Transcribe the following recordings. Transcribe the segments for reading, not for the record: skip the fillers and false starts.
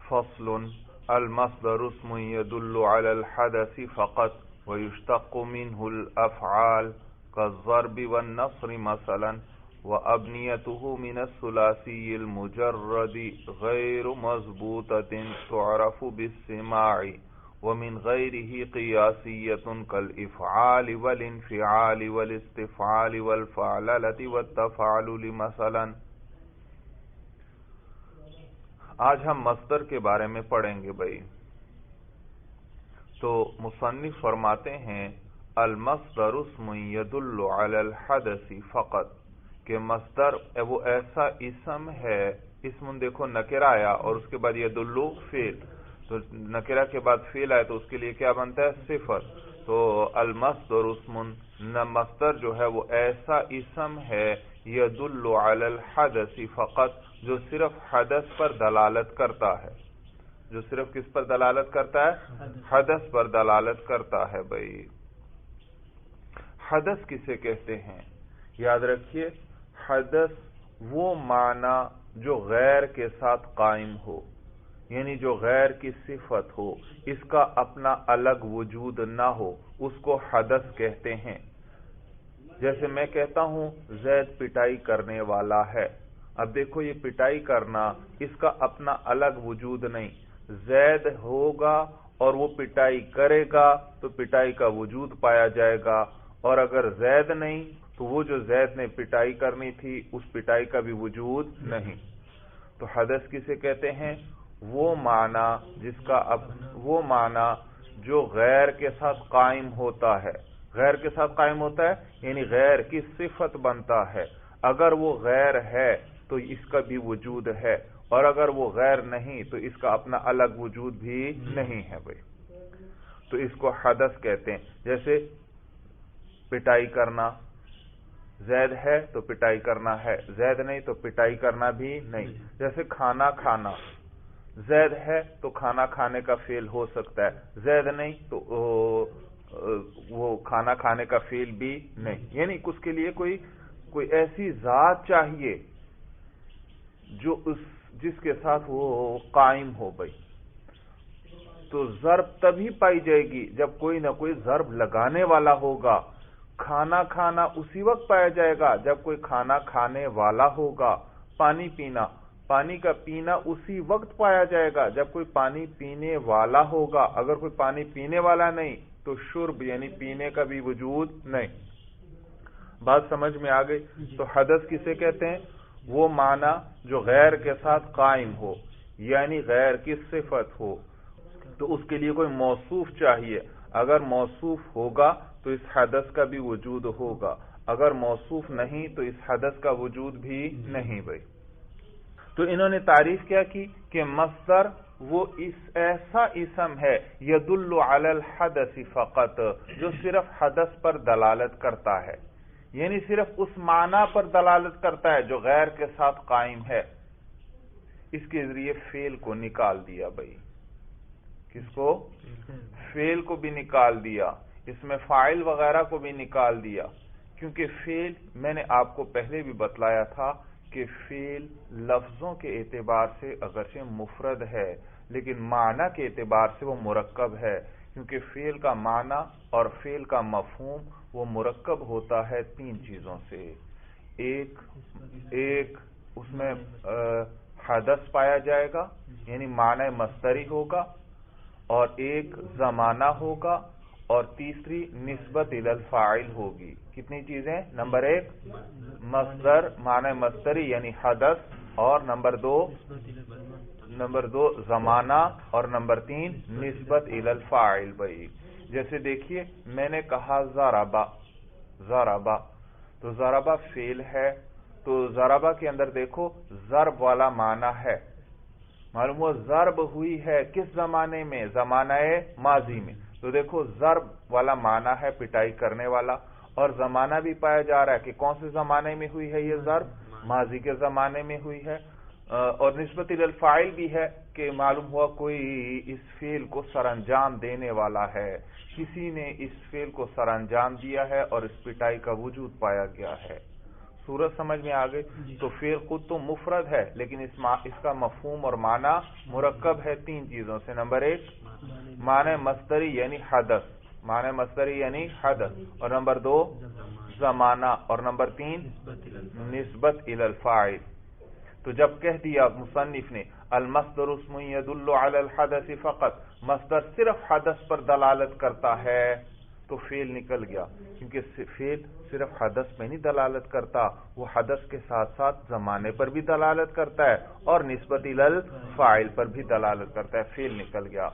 فصل المصدر اسم يدل على الحدث فقط ويشتق منه الأفعال كالضرب والنصر مثلا وأبنيته من الثلاثي المجرد غير مضبوطة تعرف بالسماع ومن غيره قياسية كالإفعال والانفعال والاستفعال والفعللة والتفعل مثلا. آج ہم مصدر کے بارے میں پڑھیں گے بھائی. تو مصنف فرماتے ہیں المصدر اسم يدل على الحدث فقط، کہ مصدر وہ ایسا اسم ہے، اسم دیکھو نکرہ آیا اور اس کے بعد يدل فعل، تو نکرہ کے بعد فعل آئے تو اس کے لیے کیا بنتا ہے؟ صفت. تو المصدر اسم، مصدر جو ہے وہ ایسا اسم ہے يدل على الحدث فقط، جو صرف حدث پر دلالت کرتا ہے. جو صرف کس پر دلالت کرتا ہے؟ حدث پر دلالت کرتا ہے بھائی. حدث کسے کہتے ہیں؟ یاد رکھیے، حدث وہ معنی جو غیر کے ساتھ قائم ہو، یعنی جو غیر کی صفت ہو، اس کا اپنا الگ وجود نہ ہو، اس کو حدث کہتے ہیں. جیسے میں کہتا ہوں زید پٹائی کرنے والا ہے. اب دیکھو یہ پٹائی کرنا، اس کا اپنا الگ وجود نہیں. زید ہوگا اور وہ پٹائی کرے گا تو پٹائی کا وجود پایا جائے گا، اور اگر زید نہیں تو وہ جو زید نے پٹائی کرنی تھی اس پٹائی کا بھی وجود نہیں. تو حدث کسے کہتے ہیں؟ وہ معنی جو غیر کے ساتھ قائم ہوتا ہے. غیر کے ساتھ قائم ہوتا ہے یعنی غیر کی صفت بنتا ہے. اگر وہ غیر ہے تو اس کا بھی وجود ہے، اور اگر وہ غیر نہیں تو اس کا اپنا الگ وجود بھی نہیں ہے بھائی. تو اس کو حدث کہتے ہیں. جیسے پٹائی کرنا، زید ہے تو پٹائی کرنا ہے، زید نہیں تو پٹائی کرنا بھی نہیں. جیسے کھانا کھانا، زید ہے تو کھانا کھانے کا فعل ہو سکتا ہے، زید نہیں تو وہ کھانا کھانے کا فعل بھی نہیں. یعنی اس کے لیے کوئی ایسی ذات چاہیے جو جس کے ساتھ وہ قائم ہو بھائی. تو ضرب تبھی پائی جائے گی جب کوئی نہ کوئی ضرب لگانے والا ہوگا. کھانا کھانا اسی وقت پایا جائے گا جب کوئی کھانا کھانے والا ہوگا. پانی پینا، پانی کا پینا اسی وقت پایا جائے گا جب کوئی پانی پینے والا ہوگا. اگر کوئی پانی پینے والا نہیں تو شرب یعنی پینے کا بھی وجود نہیں. بات سمجھ میں آ گئی؟ تو حدث کسے کہتے ہیں؟ وہ معنی جو غیر کے ساتھ قائم ہو، یعنی غیر کی صفت ہو. تو اس کے لیے کوئی موصوف چاہیے. اگر موصوف ہوگا تو اس حدث کا بھی وجود ہوگا، اگر موصوف نہیں تو اس حدث کا وجود بھی نہیں بھائی. تو انہوں نے تعریف کیا کی کہ مصدر وہ ایسا اسم ہے یدل علی الحدث فقط، جو صرف حدث پر دلالت کرتا ہے، یعنی صرف اس معنی پر دلالت کرتا ہے جو غیر کے ساتھ قائم ہے. اس کے ذریعے فعل کو نکال دیا بھائی. کس کو؟ فعل کو بھی نکال دیا، اس میں فاعل وغیرہ کو بھی نکال دیا. کیونکہ فعل میں نے آپ کو پہلے بھی بتلایا تھا کہ فعل لفظوں کے اعتبار سے اگرچہ مفرد ہے لیکن معنی کے اعتبار سے وہ مرکب ہے. کیونکہ فعل کا معنی اور فعل کا مفہوم وہ مرکب ہوتا ہے تین چیزوں سے. ایک اس میں حدث پایا جائے گا یعنی معنی مصدری ہوگا، اور ایک زمانہ ہوگا، اور تیسری نسبت الی الفاعل ہوگی. کتنی چیزیں؟ نمبر ایک مصدر معنی مصدری یعنی حدث، اور نمبر دو زمانہ، اور نمبر تین نسبت الی الفاعل بھائی. جیسے دیکھیے میں نے کہا ضربا، تو ضربا فعل ہے. تو ضربا کے اندر دیکھو ضرب والا معنی ہے. معلوم ہوا ضرب ہوئی ہے کس زمانے میں؟ زمانہ ماضی میں. تو دیکھو ضرب والا معنی ہے پٹائی کرنے والا، اور زمانہ بھی پایا جا رہا ہے کہ کون سے زمانے میں ہوئی ہے یہ ضرب؟ ماضی کے زمانے میں ہوئی ہے. اور نسبت الی الفاعل بھی ہے کہ معلوم ہوا کوئی اس فعل کو سر انجام دینے والا ہے، کسی نے اس فعل کو سر انجام دیا ہے اور اس پٹائی کا وجود پایا گیا ہے. صورت سمجھ میں آ گئی؟ تو فعل خود تو مفرد ہے لیکن اس کا مفہوم اور معنی مرکب ہے 3 چیزوں سے. نمبر 1 معنی مصدری یعنی حدث، معنی مصدری یعنی حدث، اور نمبر 2 زمانہ، اور نمبر 3 نسبت الی الفاعل. تو جب کہہ دیا مصنف نے المصدر اسم يدل على الحدث فقط، مصدر صرف حدث پر دلالت کرتا ہے، تو فعل نکل گیا، کیونکہ فعل صرف حدث میں نہیں دلالت کرتا، وہ حدث کے ساتھ ساتھ زمانے پر بھی دلالت کرتا ہے اور نسبت الی الفاعل پر بھی دلالت کرتا ہے. فعل نکل گیا.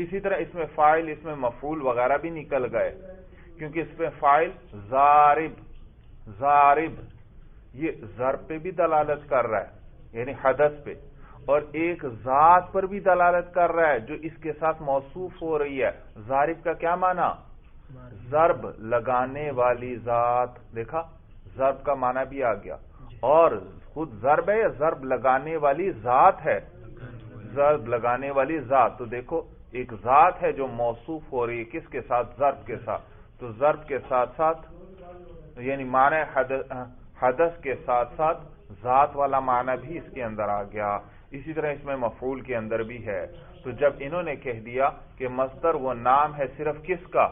اسی طرح اس میں فاعل، اس میں مفعول وغیرہ بھی نکل گئے، کیونکہ اس میں فاعل ضارب یہ ضرب پہ بھی دلالت کر رہا ہے یعنی حدث پہ، اور ایک ذات پر بھی دلالت کر رہا ہے جو اس کے ساتھ موصوف ہو رہی ہے. ضارب کا کیا معنی؟ ضرب لگانے والی ذات. دیکھا ضرب کا معنی بھی آ گیا، اور خود ضرب ہے یا ضرب لگانے والی ذات ہے؟ ضرب لگانے والی ذات. تو دیکھو ایک ذات ہے جو موصوف ہو رہی ہے کس کے ساتھ؟ ضرب کے ساتھ. تو ضرب کے ساتھ ساتھ یعنی معنی حدث کے ساتھ ساتھ ذات والا معنی بھی اس کے اندر آ گیا. اسی طرح اس میں مفعول کے اندر بھی ہے. تو جب انہوں نے کہہ دیا کہ مصدر وہ نام ہے صرف کس کا؟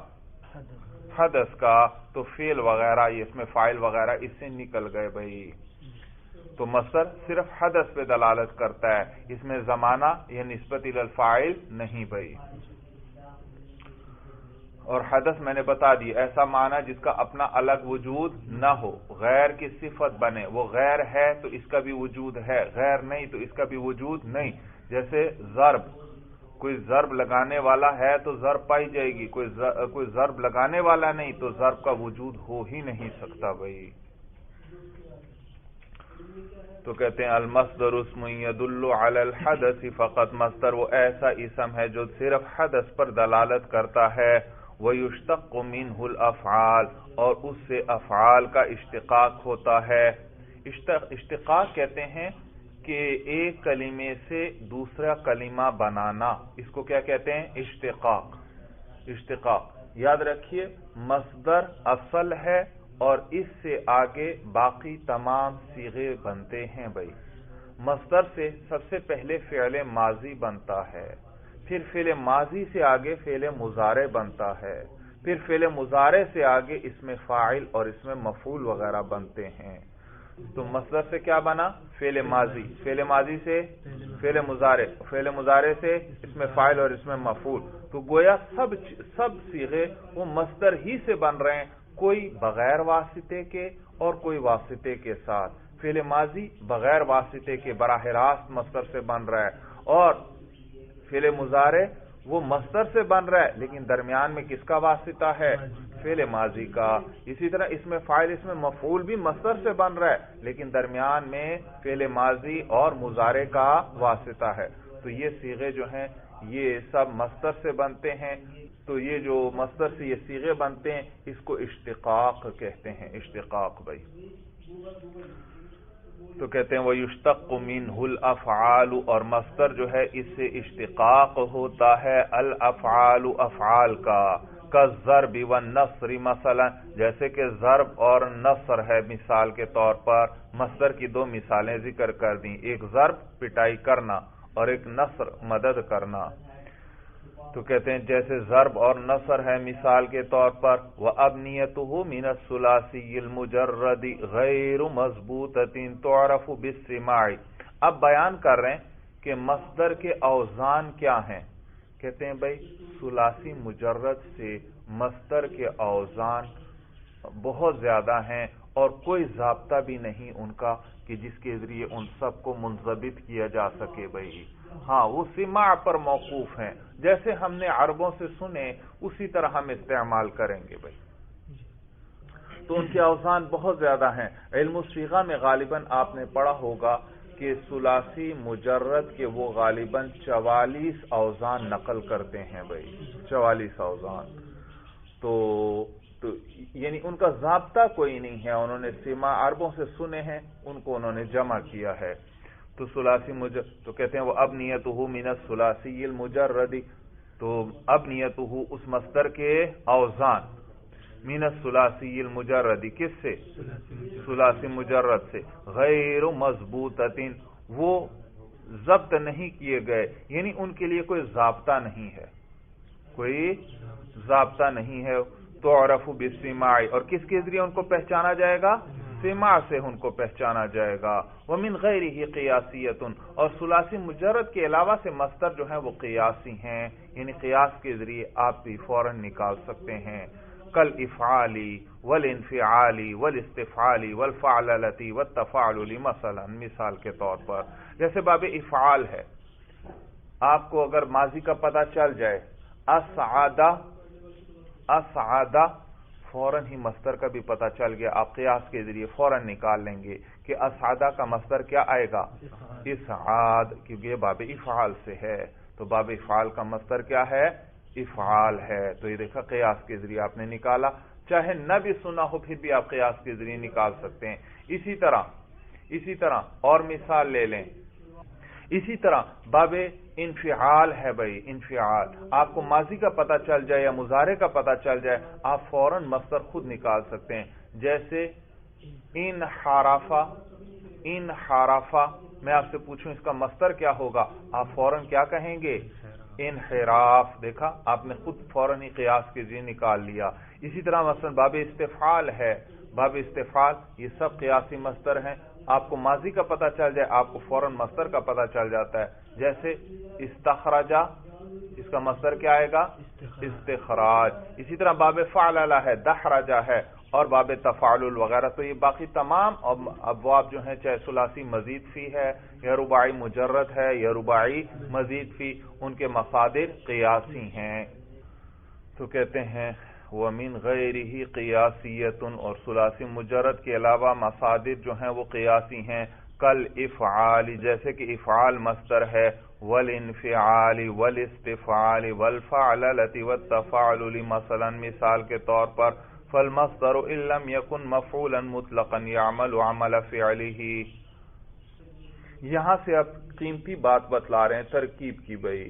حدث کا، تو فعل وغیرہ اس میں فاعل وغیرہ اس سے نکل گئے بھائی. تو مصدر صرف حدث پہ دلالت کرتا ہے، اس میں زمانہ یا نسبت الی الفاعل نہیں بھائی. اور حدث میں نے بتا دی ایسا معنی جس کا اپنا الگ وجود نہ ہو، غیر کی صفت بنے. وہ غیر ہے تو اس کا بھی وجود ہے، غیر نہیں تو اس کا بھی وجود نہیں. جیسے ضرب، کوئی ضرب لگانے والا ہے تو ضرب پائی جائے گی، کوئی ضرب لگانے والا نہیں تو ضرب کا وجود ہو ہی نہیں سکتا بھائی. تو کہتے ہیں المصدر اسم يدل على الحدث فقط، مصدر وہ ایسا اسم ہے جو صرف حدث پر دلالت کرتا ہے. وَيُشْتَقُّ مِنْهُ الْأَفْعَالِ، اور اس سے افعال کا اشتقاق ہوتا ہے. اشتقاق کہتے ہیں کہ ایک کلمے سے دوسرا کلمہ بنانا، اس کو کیا کہتے ہیں؟ اشتقاق. اشتقاق یاد رکھیے مصدر اصل ہے اور اس سے آگے باقی تمام صیغے بنتے ہیں بھائی. مصدر سے سب سے پہلے فعل ماضی بنتا ہے، پھر فعل ماضی سے آگے فعل مضارع بنتا ہے، پھر فعل مضارع سے آگے اس میں فاعل اور اس میں مفعول وغیرہ بنتے ہیں. تو مصدر سے کیا بنا؟ فعل ماضی، فعل ماضی سے فعل مضارع، فعل مضارع سے اس میں فاعل اور اس میں مفعول. تو گویا سب صیغے وہ مصدر ہی سے بن رہے ہیں، کوئی بغیر واسطے کے اور کوئی واسطے کے ساتھ. فعل ماضی بغیر واسطے کے براہ راست مصدر سے بن رہا ہے، اور فعل مضارع وہ مصدر سے بن رہا ہے لیکن درمیان میں کس کا واسطہ ہے؟ فعل ماضی کا. اسی طرح اس میں فاعل اس میں مفعول بھی مصدر سے بن رہا ہے لیکن درمیان میں فعل ماضی اور مضارع کا واسطہ ہے. تو یہ صیغے جو ہیں یہ سب مصدر سے بنتے ہیں. تو یہ جو مصدر سے یہ صیغے بنتے ہیں اس کو اشتقاق کہتے ہیں. اشتقاق بھائی. تو کہتے ہیں وَيُشْتَقُّ مِنْهُ الْأَفْعَالُ، اور مصدر جو ہے اس سے اشتقاق ہوتا ہے الافعال افعال کا. كالضرب والنصر مثلا، جیسے کہ ضرب اور نصر ہے مثال کے طور پر. مصدر کی 2 مثالیں ذکر کر دیں، ایک ضرب پٹائی کرنا اور ایک نصر مدد کرنا. تو کہتے ہیں جیسے ضرب اور نصر ہے مثال کے طور پر وَأَبْنِيَتُهُ مِنَ الثُّلَاثِيِّ الْمُجَرَّدِ غَيْرُ مَضْبُوطَةٍ تُعْرَفُ بِالسِّمَاعِ. اب بیان کر رہے ہیں کہ مصدر کے اوزان کیا ہیں. کہتے ہیں بھائی ثلاثی مجرد سے مصدر کے اوزان بہت زیادہ ہیں اور کوئی ضابطہ بھی نہیں ان کا کہ جس کے ذریعے ان سب کو منضبط کیا جا سکے بھائی. ہاں وہ سماع پر موقوف ہیں، جیسے ہم نے عربوں سے سنے اسی طرح ہم استعمال کریں گے بھائی. تو ان کے اوزان بہت زیادہ ہیں. علم الصیغہ میں غالباً آپ نے پڑھا ہوگا کہ ثلاثی مجرد کے وہ غالباً 44 اوزان نقل کرتے ہیں بھائی. 44 اوزان. تو یعنی ان کا ضابطہ کوئی نہیں ہے، انہوں نے سماع عربوں سے سنے ہیں، ان کو انہوں نے جمع کیا ہے. تو ثلاثی تو کہتے ہیں وہ ابنیتہ من الثلاثی المجرد. تو ابنیتہ اس مصدر کے اوزان من الثلاثی المجرد، کس سے؟ ثلاثی مجرد سے، غیر مضبوطۃ، وہ ضبط نہیں کیے گئے، یعنی ان کے لیے کوئی ضابطہ نہیں ہے، کوئی ضابطہ نہیں ہے۔ تعرف بالسماع، اور کس کے ذریعے ان کو پہچانا جائے گا؟ سماع سے ان کو پہچانا جائے گا۔ ومن غیرہ قیاسیۃ، اور ثلاثی مجرد کے علاوہ سے مصدر جو ہیں وہ قیاسی ہیں، یعنی قیاس کے ذریعے آپ بھی فوراً نکال سکتے ہیں۔ کل افعالی والانفعالی والاستفعالی والفعللتی والتفاعل، مثلا مثال کے طور پر جیسے باب افعال ہے، آپ کو اگر ماضی کا پتہ چل جائے اسعادہ، فوراً ہی مصدر کا بھی پتہ چل گیا، آپ قیاس کے ذریعے فوراً نکال لیں گے کہ اسعادہ کا مصدر کیا آئے گا؟ اسعاد، کیونکہ یہ باب افعال سے ہے، تو باب افعال کا مصدر کیا ہے؟ افعال ہے۔ تو یہ دیکھا قیاس کے ذریعے آپ نے نکالا، چاہے نہ بھی سنا ہو پھر بھی آپ قیاس کے ذریعے نکال سکتے ہیں۔ اسی طرح اور مثال لے لیں، اسی طرح باب انفعال ہے بھائی، انفعال، آپ کو ماضی کا پتہ چل جائے یا مضارع کا پتہ چل جائے، آپ فوراً مصدر خود نکال سکتے ہیں۔ جیسے انحرافہ، میں آپ سے پوچھوں اس کا مصدر کیا ہوگا، آپ فوراً کیا کہیں گے؟ انحراف۔ دیکھا آپ نے خود فوراً ہی قیاس کے ذریعے نکال لیا۔ اسی طرح مثلا باب استفعال ہے، باب استفعال، یہ سب قیاسی مصدر ہیں، آپ کو ماضی کا پتہ چل جائے آپ کو فوراً مصدر کا پتہ چل جاتا ہے۔ جیسے استخرجہ، اس کا مصدر کیا آئے گا؟ استخراج۔ اسی طرح باب فعللہ ہے، دحرجہ ہے، اور باب تفاعل وغیرہ۔ تو یہ باقی تمام ابواب جو ہیں، چاہے ثلاثی مزید فی ہے یا رباعی مجرد ہے یا رباعی مزید فی، ان کے مصادر قیاسی ہیں۔ تو کہتے ہیں وَمِن غَيْرِهِ قِيَاسِيَّةٌ، اور ثلاثی مجرد کے علاوہ مصادر جو ہیں وہ قیاسی ہیں۔ کل افعال، جیسے کہ افعال مصدر ہے، والانفعال والاستفعال والفعللۃ والتفاعل، مثلا مثال کے طور پر فالمصدر ان لم يكن مفعولا مطلقا يعمل عمل فعله۔ یہاں سے اب قیمتی بات بتلا رہے ہیں ترکیب کی بھائی،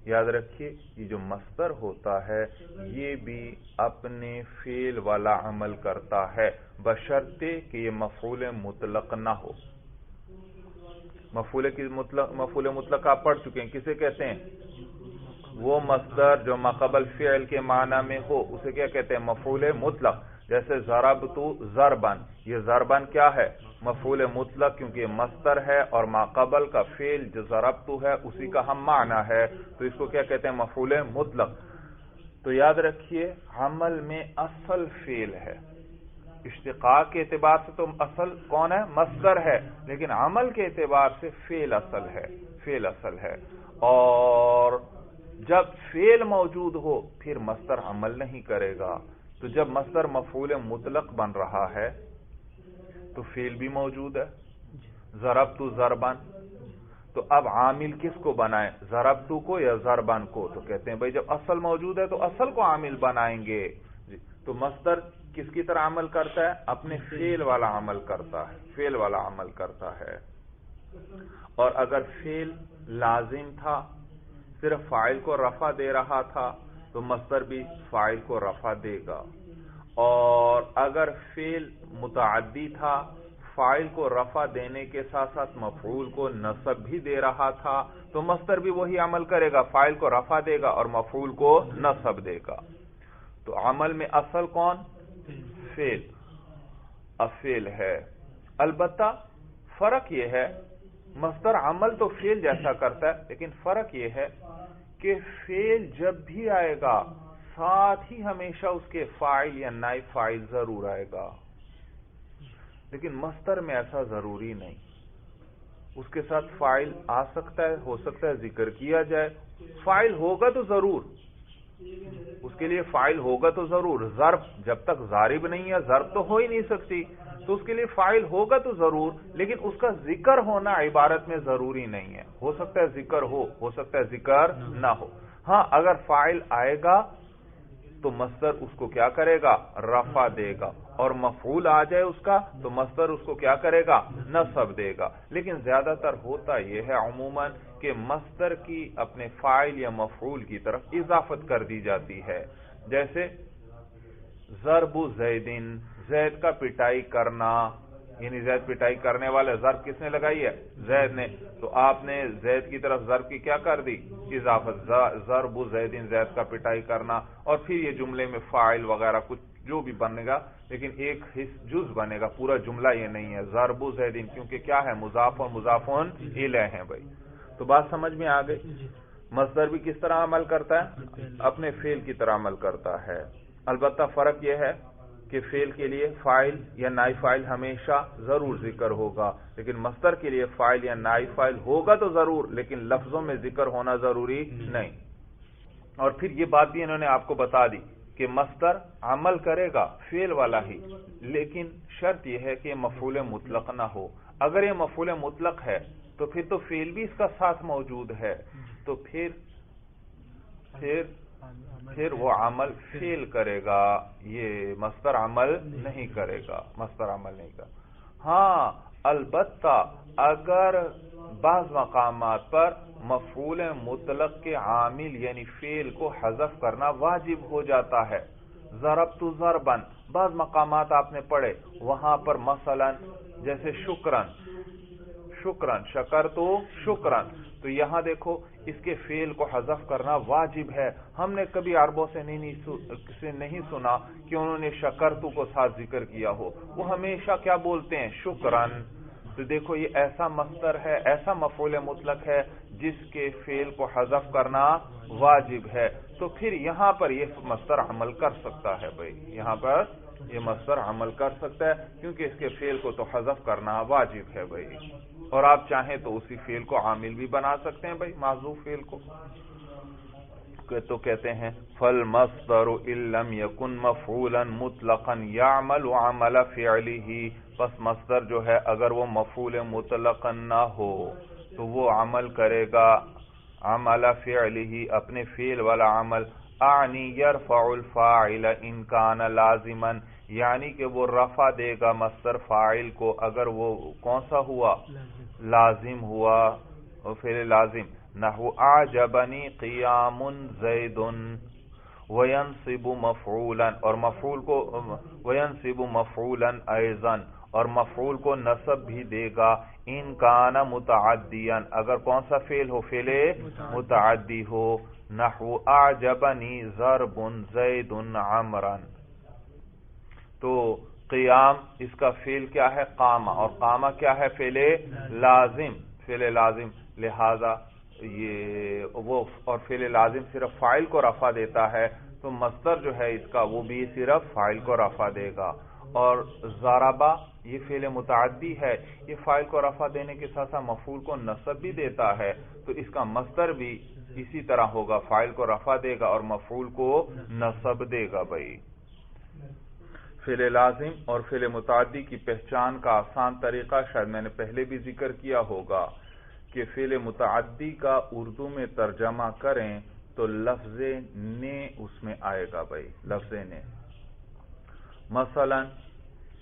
یاد رکھیے یہ جو مصدر ہوتا ہے یہ بھی اپنے فعل والا عمل کرتا ہے، بشرطے کہ یہ مفعول مطلق نہ ہو۔ مفعول مطلق آپ پڑھ چکے ہیں، کسے کہتے ہیں؟ وہ مصدر جو ماقبل فعل کے معنی میں ہو اسے کیا کہتے ہیں؟ مفعول مطلق۔ جیسے ضربت ضربن، یہ ضربن کیا ہے؟ مفعول مطلق، کیونکہ یہ مصدر ہے اور ماقبل کا فعل جو ضربت ہے اسی کا ہم معنی ہے، تو اس کو کیا کہتے ہیں؟ مفعول مطلق۔ تو یاد رکھیے عمل میں اصل فعل ہے، اشتقاق کے اعتبار سے تو اصل کون ہے؟ مصدر ہے، لیکن عمل کے اعتبار سے فعل اصل ہے، اور جب فعل موجود ہو پھر مصدر عمل نہیں کرے گا۔ تو جب مصدر مفعول مطلق بن رہا ہے تو فعل بھی موجود ہے، ضربت ضربن، تو اب عامل کس کو بنائیں؟ ضربت کو یا ضربن کو؟ تو کہتے ہیں بھائی جب اصل موجود ہے تو اصل کو عامل بنائیں گے۔ تو مصدر کس کی طرح عمل کرتا ہے؟ اپنے فعل والا عمل کرتا ہے، اور اگر فعل لازم تھا، صرف فاعل کو رفع دے رہا تھا تو مصدر بھی فاعل کو رفع دے گا، اور اگر فعل متعدی تھا، فاعل کو رفع دینے کے ساتھ ساتھ مفعول کو نصب بھی دے رہا تھا، تو مصدر بھی وہی عمل کرے گا، فاعل کو رفع دے گا اور مفعول کو نصب دے گا۔ تو عمل میں اصل کون؟ فعل ہے۔ البتہ فرق یہ ہے، مصدر عمل تو فعل جیسا کرتا ہے، لیکن فرق یہ ہے کہ فعل جب بھی آئے گا ساتھ ہی ہمیشہ اس کے فاعل یا نائب فاعل ضرور آئے گا، لیکن مصدر میں ایسا ضروری نہیں، اس کے ساتھ فاعل آ سکتا ہے، ہو سکتا ہے ذکر کیا جائے، فاعل ہوگا تو ضرور، اس کے لیے فاعل ہوگا تو ضرور۔ ضرب جب تک ضارب نہیں ہے ضرب تو ہو ہی نہیں سکتی، تو اس کے لیے فاعل ہوگا تو ضرور، لیکن اس کا ذکر ہونا عبارت میں ضروری نہیں ہے، ہو سکتا ہے ذکر ہو سکتا ہے ذکر نہ ہو۔ ہاں اگر فاعل آئے گا تو مصدر اس کو کیا کرے گا؟ رفع دے گا، اور مفعول آ جائے اس کا تو مصدر اس کو کیا کرے گا؟ نصب دے گا۔ لیکن زیادہ تر ہوتا یہ ہے عموماً کہ مصدر کی اپنے فاعل یا مفعول کی طرف اضافت کر دی جاتی ہے، جیسے ضرب زیدن، زید کا پٹائی کرنا، یعنی زید پٹائی کرنے والے، ضرب کس نے لگائی ہے؟ زید نے، تو آپ نے زید کی طرف ضرب کی کیا کر دی؟ اضافت، ضرب زیدن، زید کا پٹائی کرنا، اور پھر یہ جملے میں فاعل وغیرہ کچھ جو بھی بنے گا، لیکن ایک جز بنے گا، پورا جملہ یہ نہیں ہے ضرب زیدن، کیونکہ کیا ہے؟ مضاف اور مضاف الیہ ہیں بھائی۔ تو بات سمجھ میں آ گئی؟ مصدر بھی کس طرح عمل کرتا ہے؟ اپنے فعل کی طرح عمل کرتا ہے، البتہ فرق یہ ہے کہ فعل کے لیے فاعل یا نائب فاعل ہمیشہ ضرور ذکر ہوگا، لیکن مصدر کے لیے فاعل یا نائب فاعل ہوگا تو ضرور، لیکن لفظوں میں ذکر ہونا ضروری نہیں۔ اور پھر یہ بات بھی انہوں نے آپ کو بتا دی کہ مصدر عمل کرے گا فعل والا ہی، لیکن شرط یہ ہے کہ یہ مفعول مطلق نہ ہو۔ اگر یہ مفعول مطلق ہے تو پھر تو فعل بھی اس کا ساتھ موجود ہے، تو پھر وہ عمل فعل کرے گا، یہ مصدر عمل نہیں کرے گا، مصدر عمل نہیں کرے گا۔ ہاں البتہ اگر بعض مقامات پر مفعول مطلق کے عامل یعنی فعل کو حذف کرنا واجب ہو جاتا ہے، ضربت ضربا، بعض مقامات آپ نے پڑھے، وہاں پر مثلا جیسے شکرن، شکرتو شکرن، تو یہاں دیکھو اس کے فعل کو حذف کرنا واجب ہے۔ ہم نے کبھی عربوں سے نہیں سنا کہ انہوں نے شکرتو کو ساتھ ذکر کیا ہو، وہ ہمیشہ کیا بولتے ہیں؟ شکرن۔ تو دیکھو یہ ایسا مصدر ہے، ایسا مفعول مطلق ہے جس کے فعل کو حذف کرنا واجب ہے، تو پھر یہاں پر یہ مصدر عمل کر سکتا ہے بھائی، یہاں پر یہ مصدر عمل کر سکتا ہے کیونکہ اس کے فعل کو تو حذف کرنا واجب ہے بھائی، اور آپ چاہیں تو اسی فعل کو عامل بھی بنا سکتے ہیں بھائی، محذوف فعل کو۔ تو کہتے ہیں فالمصدر ان لم يكن مفعولا مطلقا يعمل عمل فعله، پس مصدر جو ہے اگر وہ مفعول مطلقا نہ ہو تو وہ عمل کرے گا عمل فعله، اپنے فعل والا عمل، اعنی یرفع الفاعل ان کان لازما، یعنی کہ وہ رفع دے گا مصدر فاعل کو اگر وہ کون سا ہوا؟ لازم ہوا، فعل لازم، نحو اعجبنی قیام زید، وینصب مفعولا، اور مفعول کو وینصب مفعولا ایضا، اور مفعول کو نصب بھی دے گا، ان کان متعدیا، اگر کون سا فعل ہو؟ فعل متعدی ہو، نحو اعجبنی ضرب زید عمرا۔ تو قیام اس کا فعل کیا ہے؟ قامہ، اور قامہ کیا ہے؟ فعل لازم، فعل لازم، لہذا یہ وہ، اور فعل لازم صرف فاعل کو رفع دیتا ہے، تو مصدر جو ہے اس کا وہ بھی صرف فاعل کو رفع دے گا، اور ضربہ یہ فعل متعدی ہے، یہ فاعل کو رفع دینے کے ساتھ ساتھ مفعول کو نصب بھی دیتا ہے، تو اس کا مصدر بھی اسی طرح ہوگا، فاعل کو رفع دے گا اور مفعول کو نصب دے گا بھائی۔ فعل لازم اور فعل متعدی کی پہچان کا آسان طریقہ شاید میں نے پہلے بھی ذکر کیا ہوگا کہ فعل متعدی کا اردو میں ترجمہ کریں تو لفظ نے اس میں آئے گا بھائی، لفظ نے، مثلا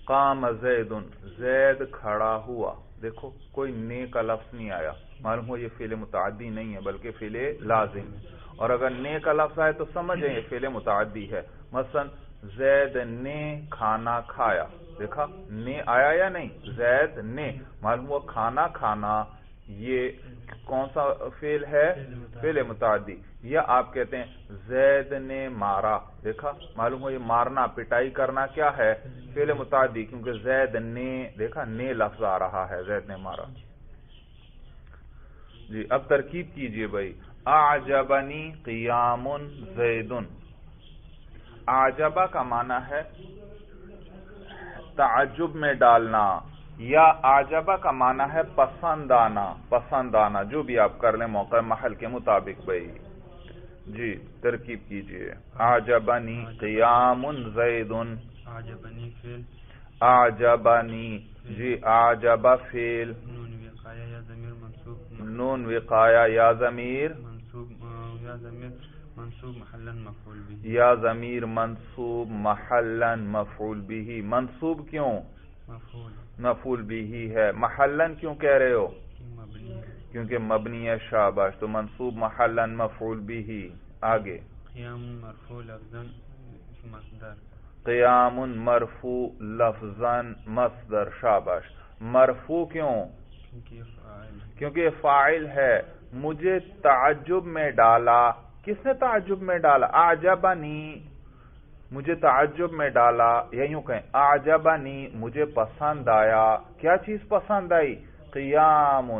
قام زید، زید کھڑا ہوا، دیکھو کوئی نے کا لفظ نہیں آیا، معلوم ہو یہ فعل متعدی نہیں ہے بلکہ فعل لازم، اور اگر نے کا لفظ آئے تو سمجھیں یہ فعل متعدی ہے، مثلا زید نے کھانا کھایا، دیکھا نے آیا یا نہیں؟ زید نے، معلوم ہوا کھانا کھانا یہ کون سا فعل ہے؟ فعل متعدی۔ یا آپ کہتے ہیں زید نے مارا، دیکھا معلوم ہو یہ مارنا، پٹائی کرنا کیا ہے؟ فعل متعدی، کیونکہ زید نے، دیکھا نے لفظ آ رہا ہے، زید نے مارا۔ جی اب ترکیب کیجئے بھائی، اعجبنی قیام زید، اعجبہ کا معنی ہے تعجب میں ڈالنا، یا اعجبہ کا معنی ہے پسند آنا، پسند آنا، جو بھی آپ کر لیں موقع محل کے مطابق بھائی۔ جی ترکیب کیجئے، اعجبنی قیام زید، اعجبنی فعل، اعجبنی، جی اعجبہ فعل، نون وقایا یا ضمیر نون وقایا یا ضمیر منصوب محلا مفعول به، یا ضمیر منصوب محلا مفعول به، منصوب کیوں؟ مفعول به ہے، محلا کیوں کہہ رہے ہو؟ کیونکہ مبنی ہے، شاباش، تو منصوب محلا مفعول به۔ آگے قیام مرفوع لفظا مصدر، قیام مرفوع لفظاً مصدر. شاباش. مرفوع کیوں؟ کیونکہ یہ فاعل ہے. مجھے تعجب میں ڈالا. کس نے تعجب میں ڈالا؟ اعجبنی، مجھے تعجب میں ڈالا، یا یوں کہیں اعجبنی، مجھے پسند آیا. کیا چیز پسند آئی؟ قیام.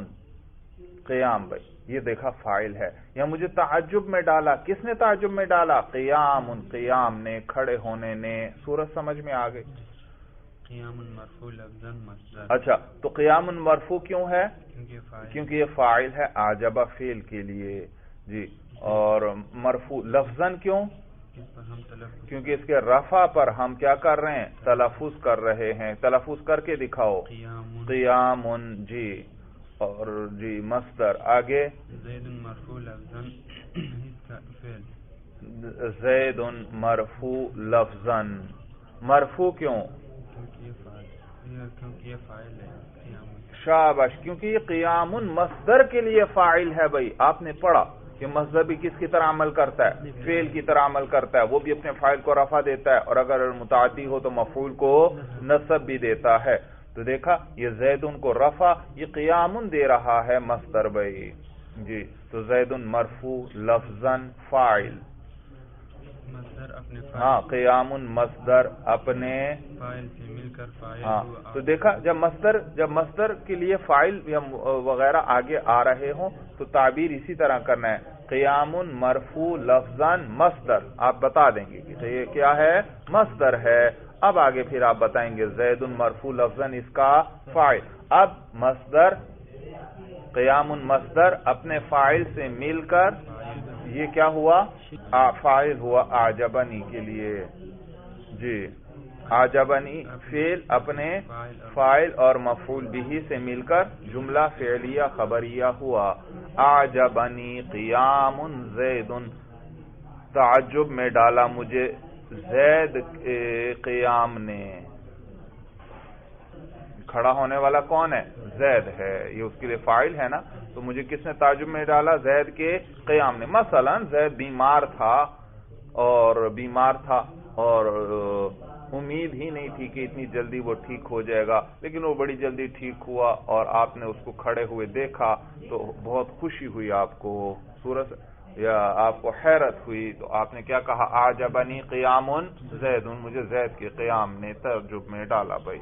قیام بھائی یہ دیکھا فاعل ہے. یا مجھے تعجب میں ڈالا. کس نے تعجب میں ڈالا؟ قیام. قیام نے، کھڑے ہونے نے. صورت سمجھ میں آ گئی؟ قیام مرفوع لفظاً مصدر. اچھا، تو قیام مرفوع کیوں ہے؟ کیونکہ یہ فاعل ہے اعجب فعل کے لیے. جی. اور مرفوع لفظاً کیوں؟ کیونکہ اس کے رفع پر ہم کیا کر رہے ہیں؟ تلفظ کر رہے ہیں. تلفظ کر کے دکھاؤ. قیام. جی. اور جی مصدر. آگے زید مرفوع لفظاً زید مرفوع لفظاً. مرفوع کیوں؟ کیونکہ یہ فاعل ہے. شاباش. کیونکہ یہ قیام مصدر کے لیے فاعل ہے. بھائی آپ نے پڑھا کہ مصدر بھی کس کی طرح عمل کرتا ہے؟ فعل کی طرح عمل کرتا ہے. وہ بھی اپنے فاعل کو رفع دیتا ہے، اور اگر متعدی ہو تو مفعول کو نصب بھی دیتا ہے. تو دیکھا یہ زید ان کو رفع، یہ قیام دے رہا ہے مصدر. بھائی جی. تو زید مرفوع لفظاً فاعل. ہاں قیام مصدر اپنے فاعل سے مل کر فاعل. ہاں تو دیکھا جب مصدر کے لیے فاعل یا وغیرہ آگے آ رہے ہوں تو تعبیر اسی طرح کرنا ہے. قیام مرفوع لفظاً مصدر. آپ بتا دیں گے کہ یہ کیا ہے؟ مصدر ہے. اب آگے پھر آپ بتائیں گے زید مرفوع لفظاً اس کا فاعل. اب مصدر قیام مصدر اپنے فاعل سے مل کر یہ کیا ہوا؟ فاعل ہوا اعجبنی کے لیے. جی. اعجبنی فعل اپنے فاعل اور مفعول به سے مل کر جملہ فعلیہ خبریہ ہوا. اعجبنی قیام زید. تعجب میں ڈالا مجھے زید قیام نے. کھڑا ہونے والا کون ہے؟ زید ہے. یہ اس کے لیے فاعل ہے نا. تو مجھے کس نے تعجب میں ڈالا؟ زید کے قیام نے. مثلا زید بیمار تھا اور امید ہی نہیں تھی کہ اتنی جلدی وہ ٹھیک ہو جائے گا، لیکن وہ بڑی جلدی ٹھیک ہوا اور آپ نے اس کو کھڑے ہوئے دیکھا تو بہت خوشی ہوئی آپ کو. صورت یا آپ کو حیرت ہوئی تو آپ نے کیا کہا؟ اعجبنی قیام زید. مجھے زید کے قیام نے تعجب میں ڈالا. بھائی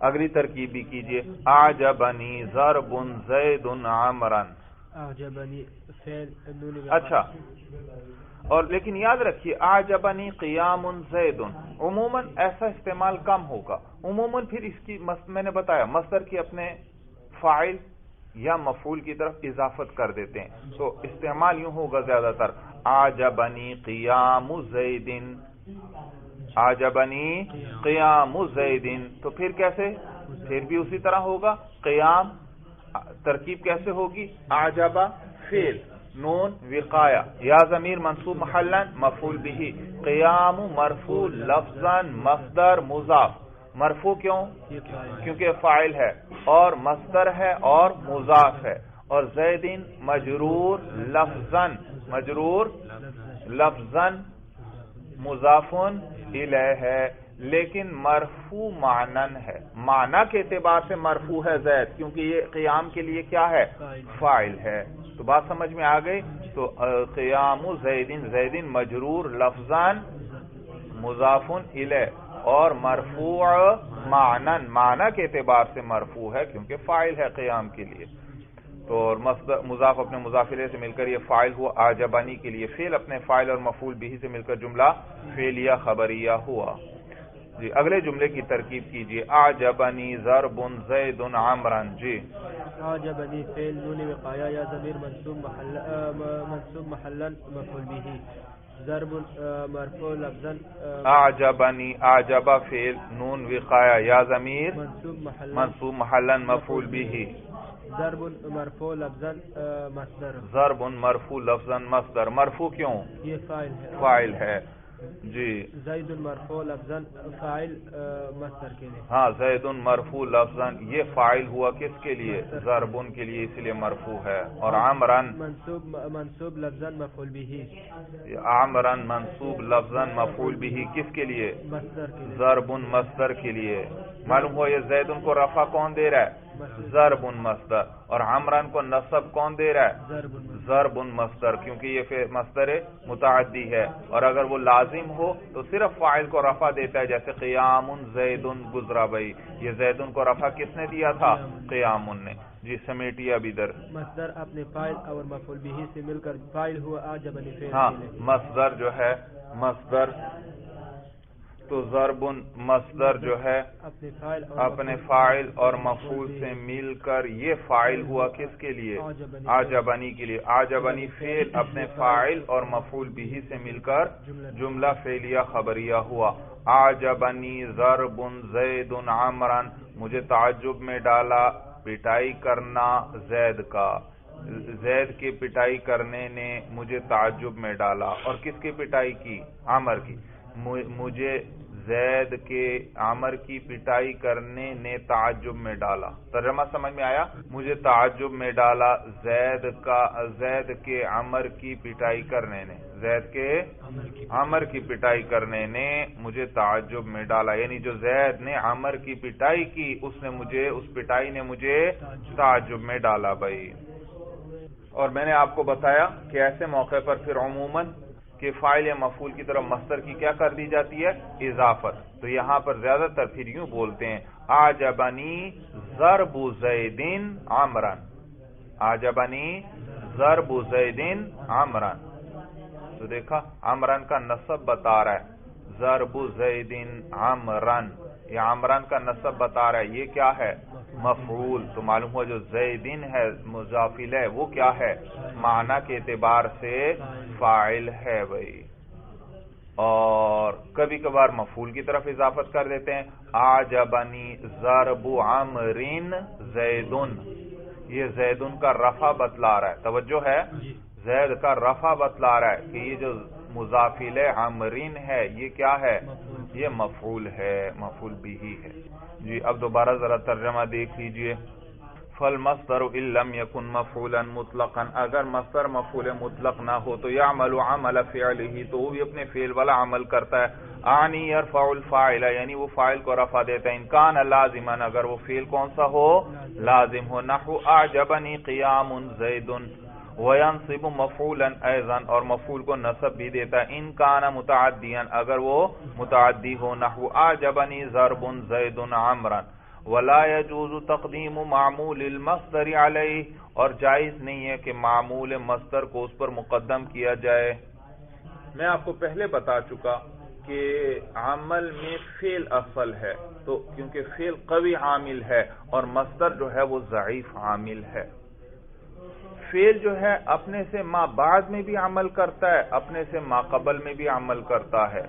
اگلی ترکیب بھی کیجئے. اعجبنی ضرب زید عمرا. اعجبنی فعل. اچھا، اور لیکن یاد رکھیے اعجبنی قیام زید عموماً ایسا استعمال کم ہوگا. عموماً پھر اس کی میں نے بتایا مصدر کی اپنے فاعل یا مفعول کی طرف اضافت کر دیتے ہیں، تو استعمال یوں ہوگا زیادہ تر اعجبنی قیام زید. اعجبنی قیام زید. تو پھر کیسے؟ پھر بھی اسی طرح ہوگا. قیام ترکیب کیسے ہوگی؟ اعجب فعل، نون وقایا، یا ضمیر منصوب محلا مفعول به. قیام مرفوع لفظا مصدر مضاف. مرفوع کیوں؟ کیونکہ فاعل ہے اور مصدر ہے اور مضاف ہے. اور زید مجرور لفظا مضاف الیہ ہے، لیکن مرفوع معنن ہے. معنی کے اعتبار سے مرفوع ہے زید، کیونکہ یہ قیام کے لیے کیا ہے؟ فاعل ہے. تو بات سمجھ میں آ گئی. تو قیام زید مجرور لفظا مضاف الیہ اور مرفوع معنن، معنی کے اعتبار سے مرفوع ہے کیونکہ فاعل ہے قیام کے لیے. تو مضاف اپنے مضاف الیہ سے مل کر یہ فاعل ہوا. اعجبنی کے لیے فعل اپنے فاعل اور مفعول به سے مل کر جملہ فعلیہ خبریہ ہوا. جی اگلے جملے کی ترکیب کیجئے. اعجبنی ضرب زید عمرا. جی. اعجبنی فعل نون وقایا یا ضمیر منصوب محلا مفعول به. ضرب مرفوع لفظا. اعجبنی اعجب فعل نون وقایا یا ضمیر منصوب محلا مفعول به. ضرب مرفوع لفظا مصدر. ضرب مرفوع لفظا مصدر. مرفوع کیوں؟ یہ فاعل ہے. جی زید مرفوع لفظاً فاعل مصدر کے لیے. ہاں زید مرفوع لفظاً یہ فاعل ہوا کس کے لیے؟ ضربن کے لیے، اس لیے مرفوع ہے. اور عمرن منصوب لفظاً مفعول به. عمرن منصوب لفظاً مفعول به کس کے لیے؟ مصدر کے لیے. ضربن مصدر کے لیے. معلوم ہوا یہ زیدن کو رفع کون دے رہا ہے؟ ضربن مصدر. اور عمران کو نصب کون دے رہا ہے؟ ضربن مصدر، کیونکہ یہ مصدر متعدی ہے. اور اگر وہ لازم ہو تو صرف فاعل کو رفع دیتا ہے، جیسے قیام زیدن گزرا بھائی. یہ زیدن کو رفع کس نے دیا تھا؟ قیام نے. جی سمیٹیا بھی در مصدر اپنے فاعل اور مفعول به سے مل کر فاعل ہوا اعجبنی فعل. ہاں مصدر جو ہے مصدر تو ضربن مصدر جو ہے اپنے فاعل اور مفعول سے مل کر یہ فاعل ہوا کس کے لیے؟ اعجبنی کے لیے. اعجبنی فعل اپنے فاعل اور مفعول به سے مل کر جملہ فعلیہ خبریہ ہوا. اعجبنی ضرب زید عمرا، مجھے تعجب میں ڈالا پٹائی کرنا زید کا. زید کی پٹائی کرنے نے مجھے تعجب میں ڈالا. اور کس کی پٹائی کی؟ عمر کی. مجھے زید کے عمر کی پٹائی کرنے نے تعجب میں ڈالا. ترجمہ سمجھ میں آیا؟ مجھے تعجب میں ڈالا زید کے عمر کی پٹائی کرنے نے. زید کے عمر کی پٹائی کرنے نے مجھے تعجب میں ڈالا. یعنی جو زید نے عمر کی پٹائی کی اس پٹائی نے مجھے تعجب میں ڈالا بھائی. اور میں نے آپ کو بتایا کہ ایسے موقع پر پھر عموماً کہ فاعل یا مفعول کی طرف مصدر کی کیا کر دی جاتی ہے؟ اضافت. تو یہاں پر زیادہ تر پھر یوں بولتے ہیں اعجبنی ضرب زید عمرا. اعجبنی ضرب زید عمرا. تو دیکھا عمران کا نصب بتا رہا ہے ضرب زید عمران. یہ عمران کا نصب بتا رہا ہے یہ کیا ہے؟ مفعول. تو معلوم ہوا جو زیدین ہے مضاف الیہ وہ کیا ہے؟ معنی کے اعتبار سے فاعل ہے بھائی. اور کبھی کبھار مفعول کی طرف اضافت کر دیتے ہیں اعجبنی ضرب عمرین زیدن. یہ زیدن کا رفع بتلا رہا ہے. توجہ ہے؟ زید کا رفع بتلا رہا ہے کہ یہ جو مضاف الیہ عمرین ہے یہ کیا ہے؟ یہ مفعول ہے، مفعول بھی ہے. جی اب دوبارہ ذرا ترجمہ دیکھ لیجئے. فالمصدر ان لم يكن مفعولا مطلقا، اگر مصدر مفعول مطلق نہ ہو تو يعمل عمل فعله، تو وہ بھی اپنے فعل والا عمل کرتا ہے. اعنی يرفع الفاعل، یعنی وہ فاعل کو رفع دیتا ہے. ان كان لازما، اگر وہ فعل کون سا ہو؟ لازم ہو. نحو اعجبنی قیام زید. وینصب مفعولا ایضا، اور مفعول کو نصب بھی دیتا ہے. ان کان متعدیا، اگر وہ متعدی ہو. نحو اعجبنی ضرب زید عمرا. ولا يجوز تقدیم معمول المصدر علیہ، اور جائز نہیں ہے کہ معمول مصدر کو اس پر مقدم کیا جائے. میں آپ کو پہلے بتا چکا کہ عمل میں فعل اصل ہے، تو کیونکہ فعل قوی عامل ہے اور مصدر جو ہے وہ ضعیف عامل ہے. فعل جو ہے اپنے سے ما بعد میں بھی عمل کرتا ہے، اپنے سے ما قبل میں بھی عمل کرتا ہے.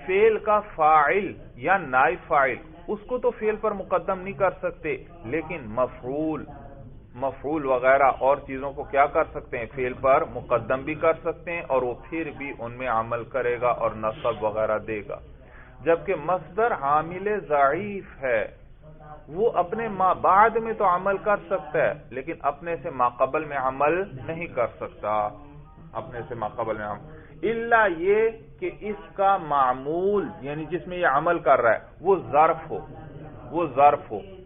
فعل کا فاعل یا نائب فاعل اس کو تو فعل پر مقدم نہیں کر سکتے، لیکن مفعول وغیرہ اور چیزوں کو کیا کر سکتے ہیں؟ فعل پر مقدم بھی کر سکتے ہیں، اور وہ پھر بھی ان میں عمل کرے گا اور نصب وغیرہ دے گا. جبکہ مصدر عامل ضعیف ہے، وہ اپنے ما بعد میں تو عمل کر سکتا ہے لیکن اپنے سے ما قبل میں عمل نہیں کر سکتا. اپنے سے ما قبل میں عمل الا یہ کہ اس کا معمول یعنی جس میں یہ عمل کر رہا ہے وہ ظرف ہو.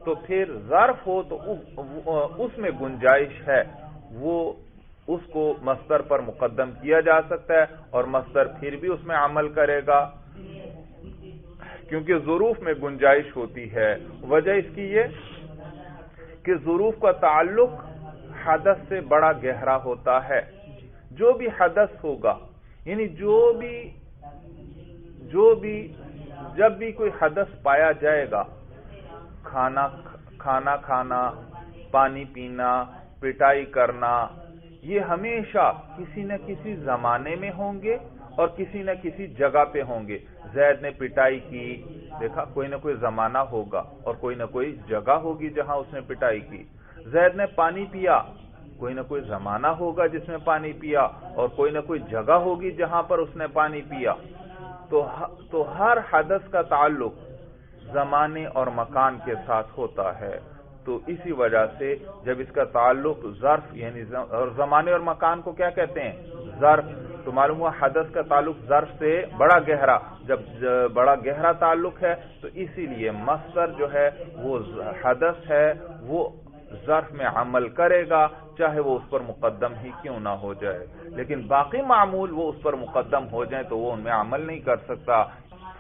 تو پھر ظرف ہو تو اس میں گنجائش ہے، وہ اس کو مصدر پر مقدم کیا جا سکتا ہے اور مصدر پھر بھی اس میں عمل کرے گا، کیونکہ ظروف میں گنجائش ہوتی ہے. وجہ اس کی یہ کہ ظروف کا تعلق حدث سے بڑا گہرا ہوتا ہے. جو بھی حدث ہوگا یعنی جب بھی کوئی حدث پایا جائے گا، کھانا کھانا، پانی پینا، پٹائی کرنا، یہ ہمیشہ کسی نہ کسی زمانے میں ہوں گے اور کسی نہ کسی جگہ پہ ہوں گے. زید نے پٹائی کی، دیکھا کوئی نہ کوئی زمانہ ہوگا اور کوئی نہ کوئی جگہ ہوگی جہاں اس نے پٹائی کی. زید نے پانی پیا، کوئی نہ کوئی زمانہ ہوگا جس میں پانی پیا اور کوئی نہ کوئی جگہ ہوگی جہاں پر اس نے پانی پیا. تو ہر حدث کا تعلق زمانے اور مکان کے ساتھ ہوتا ہے، تو اسی وجہ سے جب اس کا تعلق ظرف یعنی اور زمانے اور مکان کو کیا کہتے ہیں؟ ظرف، تو معلوم ہوا حدث کا تعلق ظرف سے بڑا گہرا، جب بڑا گہرا تعلق ہے تو اسی لیے مصدر جو ہے وہ حدث ہے، وہ ظرف میں عمل کرے گا چاہے وہ اس پر مقدم ہی کیوں نہ ہو جائے، لیکن باقی معمول وہ اس پر مقدم ہو جائیں تو وہ ان میں عمل نہیں کر سکتا۔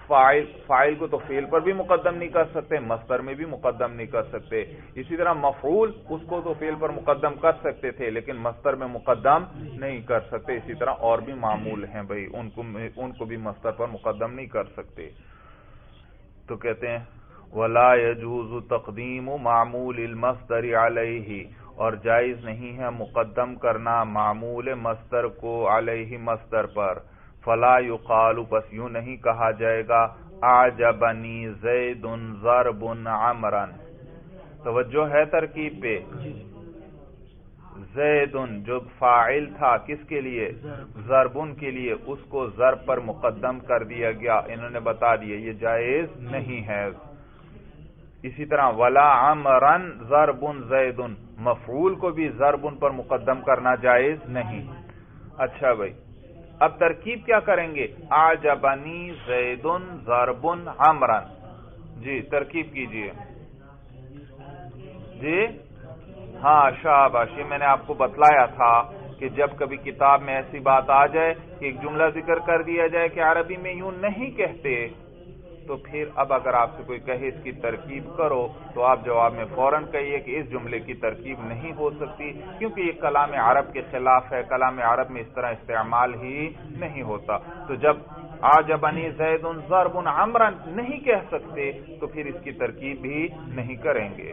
فاعل کو تو فعل پر بھی مقدم نہیں کر سکتے، مصدر میں بھی مقدم نہیں کر سکتے، اسی طرح مفعول اس کو تو فعل پر مقدم کر سکتے تھے لیکن مصدر میں مقدم نہیں کر سکتے، اسی طرح اور بھی معمول ہیں بھائی ان کو بھی مصدر پر مقدم نہیں کر سکتے۔ تو کہتے ہیں وَلَا يَجُوزُ تَقْدِيمُ مَعْمُولِ الْمَصْدَرِ عَلَيْهِ، اور جائز نہیں ہے مقدم کرنا معمول مصدر کو علیہ مصدر پر، فلا یقال، پس یوں نہیں کہا جائے گا اعجبنی زید ضرب عمرا، توجہ ہے ترکیب پہ، زید جو فاعل تھا کس کے لیے؟ ضربن کے لیے، اس کو ضرب پر مقدم کر دیا گیا، انہوں نے بتا دیا یہ جائز نہیں ہے۔ اسی طرح ولا عمرا ضرب زید، مفعول کو بھی ضرب پر مقدم کرنا جائز نہیں۔ اچھا بھائی، اب ترکیب کیا کریں گے؟ اعجبنی زید ضرب عمرا، جی ترکیب کیجئے۔ جی ہاں شاباش، یہ میں نے آپ کو بتلایا تھا کہ جب کبھی کتاب میں ایسی بات آ جائے کہ ایک جملہ ذکر کر دیا جائے کہ عربی میں یوں نہیں کہتے، تو پھر اب اگر آپ سے کوئی کہے اس کی ترکیب کرو تو آپ جواب میں فوراً کہیے کہ اس جملے کی ترکیب نہیں ہو سکتی کیونکہ یہ کلام عرب کے خلاف ہے، کلام عرب میں اس طرح استعمال ہی نہیں ہوتا۔ تو جب اعجبنی زید ضرب عمرا نہیں کہہ سکتے تو پھر اس کی ترکیب بھی نہیں کریں گے،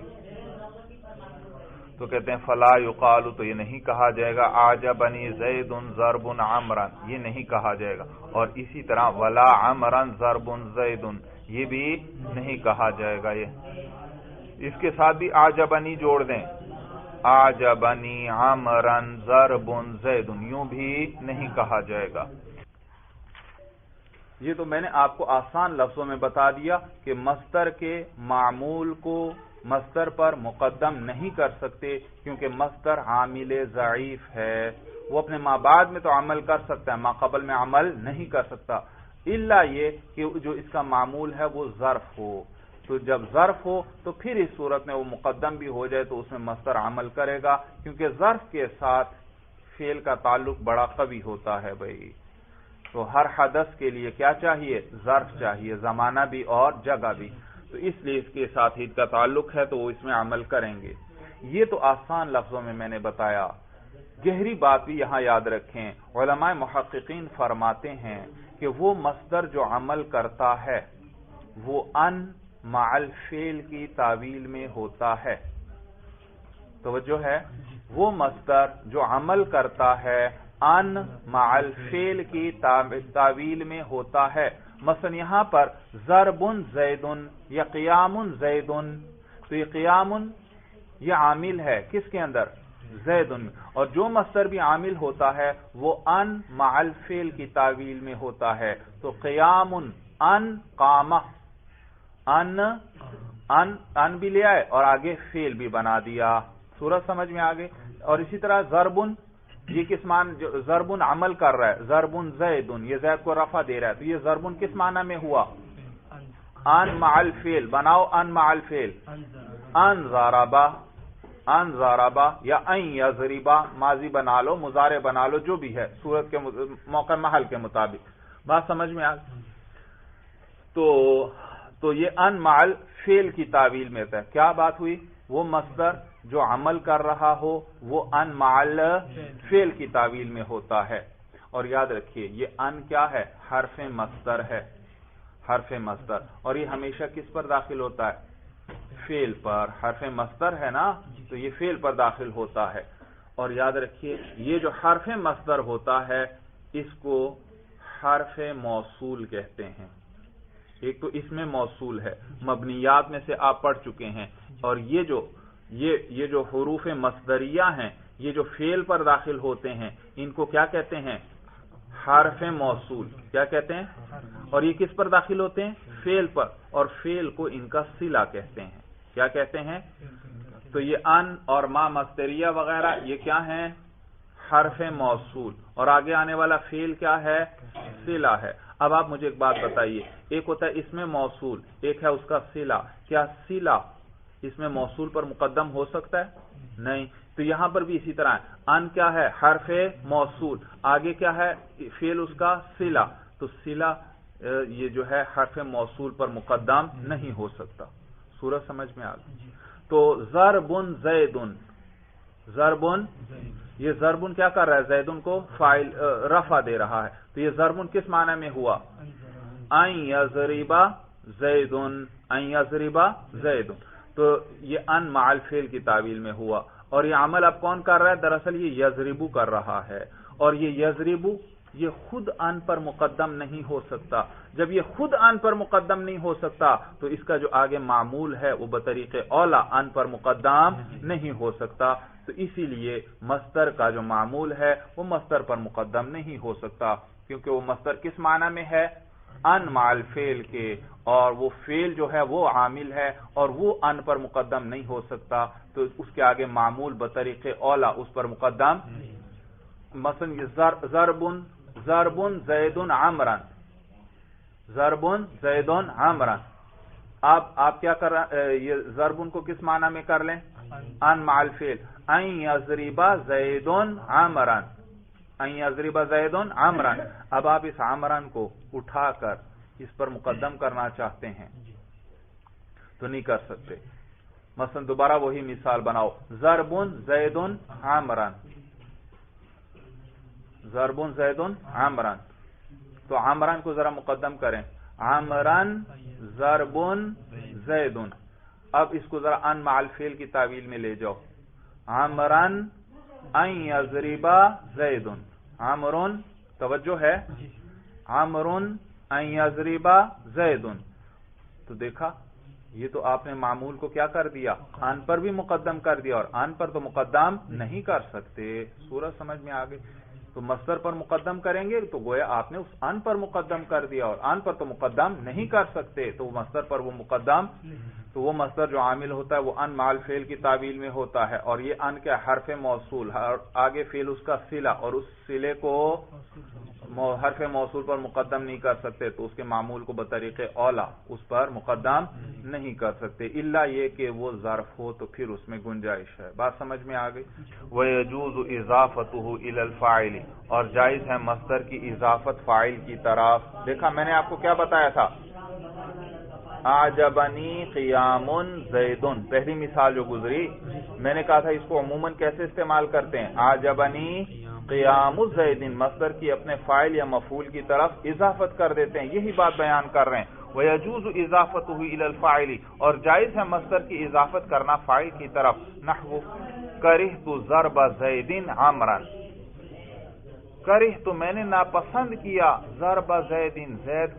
تو کہتے ہیں فلا یقال، تو یہ نہیں کہا جائے گا اعجبنی زید ضرب عمرا، یہ نہیں کہا جائے گا، اور اسی طرح ولا عمرا ضرب زید، یہ بھی نہیں کہا جائے گا۔ یہ اس کے ساتھ بھی اعجبنی جوڑ دیں، اعجبنی عمرا ضرب زید، یوں بھی نہیں کہا جائے گا۔ یہ تو میں نے آپ کو آسان لفظوں میں بتا دیا کہ مصدر کے معمول کو مصدر پر مقدم نہیں کر سکتے کیونکہ مصدر عامل ضعیف ہے، وہ اپنے ما بعد میں تو عمل کر سکتا ہے، ما قبل میں عمل نہیں کر سکتا، الا یہ کہ جو اس کا معمول ہے وہ ظرف ہو، تو جب ظرف ہو تو پھر اس صورت میں وہ مقدم بھی ہو جائے تو اس میں مصدر عمل کرے گا، کیونکہ ظرف کے ساتھ فعل کا تعلق بڑا قوی ہوتا ہے بھائی۔ تو ہر حدث کے لیے کیا چاہیے؟ ظرف چاہیے، زمانہ بھی اور جگہ بھی، تو اس لیے اس کے ساتھ ہی کا تعلق ہے تو وہ اس میں عمل کریں گے۔ یہ تو آسان لفظوں میں نے بتایا، گہری بات بھی یہاں یاد رکھیں، علماء محققین فرماتے ہیں کہ وہ مصدر جو عمل کرتا ہے وہ ان مع الفعل کی تعویل میں ہوتا ہے، توجہ ہے، وہ مصدر جو عمل کرتا ہے ان مع الفعل کی تعویل میں ہوتا ہے، مثلا یہاں پر ضرب زید یا قیام زید، تو یہ قیام یہ عامل ہے کس کے اندر؟ زید، اور جو مصدر بھی عامل ہوتا ہے وہ ان مع الفعل کی تعویل میں ہوتا ہے، تو قیام ان قام، ان بھی لے آئے اور آگے فعل بھی بنا دیا، صورت سمجھ میں آگے۔ اور اسی طرح ضرب، یہ کس معنی؟ ضرب عمل کر رہا ہے، ضرب زید، یہ زید کو رفع دے رہا ہے، تو یہ ضرب کس معنی میں ہوا؟ ان مع الفعل، بناؤ ان مع الفعل، ان ضربا، ان ضربا یا ان یضربا، ماضی بنا لو، مضارع بنا لو، جو بھی ہے صورت کے موقع محل کے مطابق، بات سمجھ میں آ۔ تو یہ ان مع الفعل کی تعویل میں ہے، کیا بات ہوئی؟ وہ مصدر جو عمل کر رہا ہو وہ ان مع الفعل کی تعویل میں ہوتا ہے، اور یاد رکھیے یہ ان کیا ہے؟ حرف مصدر ہے، حرف مصدر، اور یہ ہمیشہ کس پر داخل ہوتا ہے؟ فعل پر، حرف مصدر ہے نا، تو یہ فعل پر داخل ہوتا ہے، اور یاد رکھیے یہ جو حرف مصدر ہوتا ہے اس کو حرف موصول کہتے ہیں، ایک تو اس میں موصول ہے، مبنیات میں سے آپ پڑھ چکے ہیں، اور یہ جو حروف مصدریہ ہیں یہ جو فعل پر داخل ہوتے ہیں ان کو کیا کہتے ہیں؟ حرف موصول، کیا کہتے ہیں؟ اور یہ کس پر داخل ہوتے ہیں؟ فعل پر، اور فعل کو ان کا صلہ کہتے ہیں۔ کیا کہتے ہیں؟ تو یہ ان اور ما مصدریہ وغیرہ یہ کیا ہیں؟ حرف موصول، اور آگے آنے والا فعل کیا ہے؟ صلہ ہے۔ اب آپ مجھے ایک بات بتائیے، ایک ہوتا ہے اسم موصول، ایک ہے اس کا صلہ، کیا صلہ اس میں موصول پر مقدم ہو سکتا ہے؟ نہیں۔ تو یہاں پر بھی اسی طرح ہے، ان کیا ہے؟ حرف موصول، آگے کیا ہے؟ فعل اس کا صلہ، تو صلہ یہ جو ہے حرف موصول پر مقدم نہیں ہو سکتا۔ صورت سمجھ میں آ گئی؟ تو ضربن زیدن، ضربن، یہ ضربن کیا کر رہا ہے؟ زیدن کو فاعل رفع دے رہا ہے، تو یہ ضربن کس معنی میں ہوا؟ ان یضربا زیدن، ان یضربا زیدن، تو یہ ان مع الفعل کی تعویل میں ہوا، اور یہ عمل اب کون کر رہا ہے؟ دراصل یہ یضربو کر رہا ہے، اور یہ یضربو یہ خود ان پر مقدم نہیں ہو سکتا۔ جب یہ خود ان پر مقدم نہیں ہو سکتا تو اس کا جو آگے معمول ہے وہ بطریق اولا ان پر مقدم نہیں ہو سکتا، تو اسی لیے مصدر کا جو معمول ہے وہ مصدر پر مقدم نہیں ہو سکتا، کیونکہ وہ مصدر کس معنی میں ہے؟ ان مع الفعل کے، اور وہ فعل جو ہے وہ عامل ہے اور وہ ان پر مقدم نہیں ہو سکتا، تو اس کے آگے معمول بطریق اولا اس پر مقدم۔ مثلا ضربن زیدن عمرن، ضربن زیدن عمرن، اب آپ کیا کر رہے؟ یہ ضربن کو کس معنی میں کر لیں؟ ان مع الفعل، ان یضربا زیدن عمرن، ان یضربا زیدن عمرن۔ اب آپ اس عمرن کو اٹھا کر اس پر مقدم کرنا چاہتے ہیں تو نہیں کر سکتے۔ مثلا دوبارہ وہی مثال بناؤ، ضربن زیدن عمرن، ضربن زیدن عمرن، تو عمرن کو ذرا مقدم کریں، عمرن ضربن زیدن۔ اب اس کو ذرا ان مع الفعل کی تعویل میں لے جاؤ، عمرن ان یضربا زیدن، عمرن، توجہ ہے، عمرن ان یضربا زیدن، تو دیکھا یہ تو آپ نے معمول کو کیا کر دیا؟ ان پر بھی مقدم کر دیا، اور ان پر تو مقدم نہیں کر سکتے۔ صورت سمجھ میں آ گئی؟ تو مصدر پر مقدم کریں گے تو گویا آپ نے اس ان پر مقدم کر دیا، اور ان پر تو مقدم نہیں کر سکتے، تو وہ مصدر پر وہ مقدم، تو وہ مصدر جو عامل ہوتا ہے وہ ان مع الفعل کی تعویل میں ہوتا ہے، اور یہ ان کے حرف موصول، آگے فعل اس کا صلہ، اور اس صلے کو حرف موصول پر مقدم نہیں کر سکتے، تو اس کے معمول کو بطریق اولا اس پر مقدم نہیں کر سکتے، الا یہ کہ وہ ظرف ہو تو پھر اس میں گنجائش ہے۔ بات سمجھ میں آ گئی؟ وَيَجُوزُ إِضَافَتُهُ إِلَى الْفَاعِلِ، اور جائز ہے مصدر کی اضافت فاعل کی طرف۔ دیکھا میں نے آپ کو کیا بتایا تھا؟ اعجبنی قیام زیدن، پہلی مثال جو گزری، میں نے کہا تھا اس کو عموماً کیسے استعمال کرتے ہیں؟ اعجبنی قیام زیدن، مصدر کی اپنے فاعل یا مفعول کی طرف اضافت کر دیتے ہیں، یہی بات بیان کر رہے ہیں۔ وَيَجُوزُ إِضَافَتُهُ إِلَى الْفَاعِلِ، اور جائز ہے مصدر کی اضافت کرنا فاعل کی طرف، نحو کَرِہْتُ ضَرْبَ زَیدٍ عَمْرًا، کَرِہْتُ میں نے ناپسند کیا، ضرب زیدٍ زید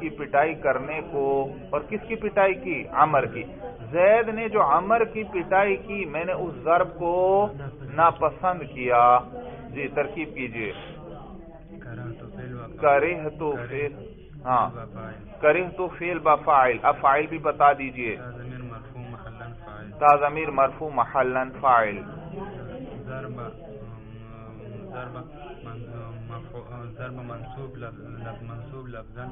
کی پٹائی کرنے کو، اور کس کی پٹائی کی؟ عمر کی۔ زید نے جو عمر کی پٹائی کی میں نے اس ضرب کو ناپسند کیا۔ جی ترکیب کیجئے، کرہتو فعل، ہاں کرہتو فعل بفاعل، اب فاعل بھی بتا دیجئے، تا ضمیر مرفوع محلا فاعل، ضرب منصوب لفظا،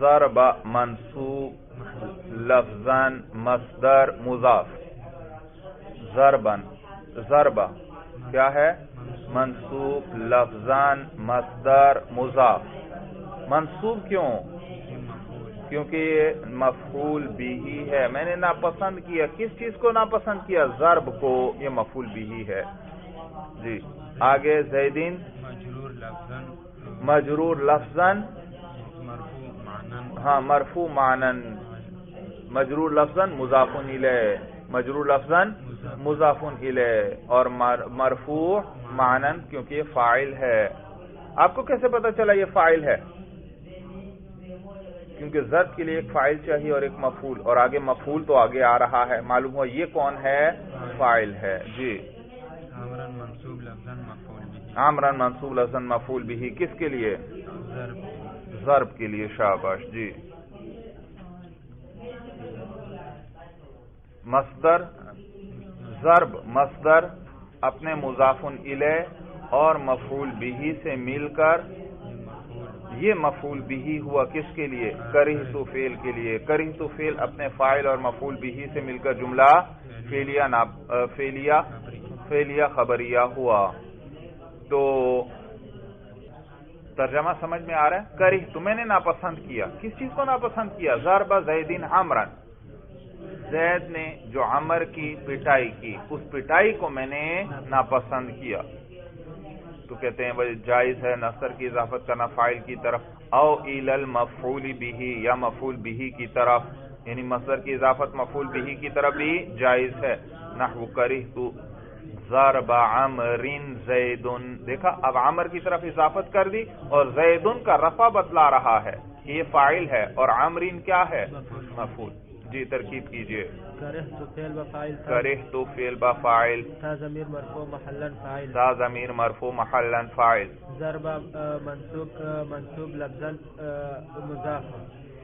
ضرب منصوب لفظا مصدر مضاف، ضربن، ضربہ کیا ہے؟ منصوب لفظا مصدر مضاف۔ منصوب کیوں؟ کیونکہ یہ مفعول بھی ہے، میں نے ناپسند کیا، کس چیز کو ناپسند کیا؟ ضرب کو، یہ مفعول بھی ہے۔ جی آگے زیدین مجرور لفظا، ہاں مرفوع معنن، مجرور لفظا مضاف الیہ، مجرور لفظا مضاف الیہ، اور مرفوع معنن کیونکہ یہ فاعل ہے۔ آپ کو کیسے پتا چلا یہ فاعل ہے؟ کیونکہ ضرب کے لیے ایک فاعل چاہیے اور ایک مفعول، اور آگے مفعول تو آگے آ رہا ہے، معلوم ہوا یہ کون ہے؟ فاعل ہے۔ جی عمرن منصوب لفظاً مفعول به کس کے لیے؟ ضرب کے لیے. شاباش جی. مصدر ضرب مصدر اپنے مضاف الیہ اور مفعول به سے مل کر یہ مفعول به ہوا کس کے لیے؟ کرہت فعل کے لیے. کرہت فعل اپنے فاعل اور مفعول به سے مل کر جملہ فعلیہ خبریہ ہوا. تو ترجمہ سمجھ میں آ رہا ہے؟ کرہت میں نے ناپسند کیا. کس چیز کو ناپسند کیا؟ ضرب زید عمرا، زید نے جو عمر کی پٹائی کی اس پٹائی کو میں نے ناپسند کیا. تو کہتے ہیں بھائی جائز ہے نصر کی اضافت کرنا فاعل کی طرف، او الی المفعول به یا مفعول به کی طرف، یعنی مصدر کی اضافت مفعول به کی طرف بھی جائز ہے. نحو کرہت ضرب عمر زید. دیکھا اب عمر کی طرف اضافت کر دی اور زید کا رفع بتلا رہا ہے کہ یہ فاعل ہے اور عمرین کیا ہے؟ مفعول. جی ترکیب کیجئے. کرہت فعل بفاعل، کرہت فعل بفاعل، تا ضمیر مرفوع محلا فاعل، تا ضمیر مرفوع محلا فاعل، ضرب منصوب لفظا مضاف،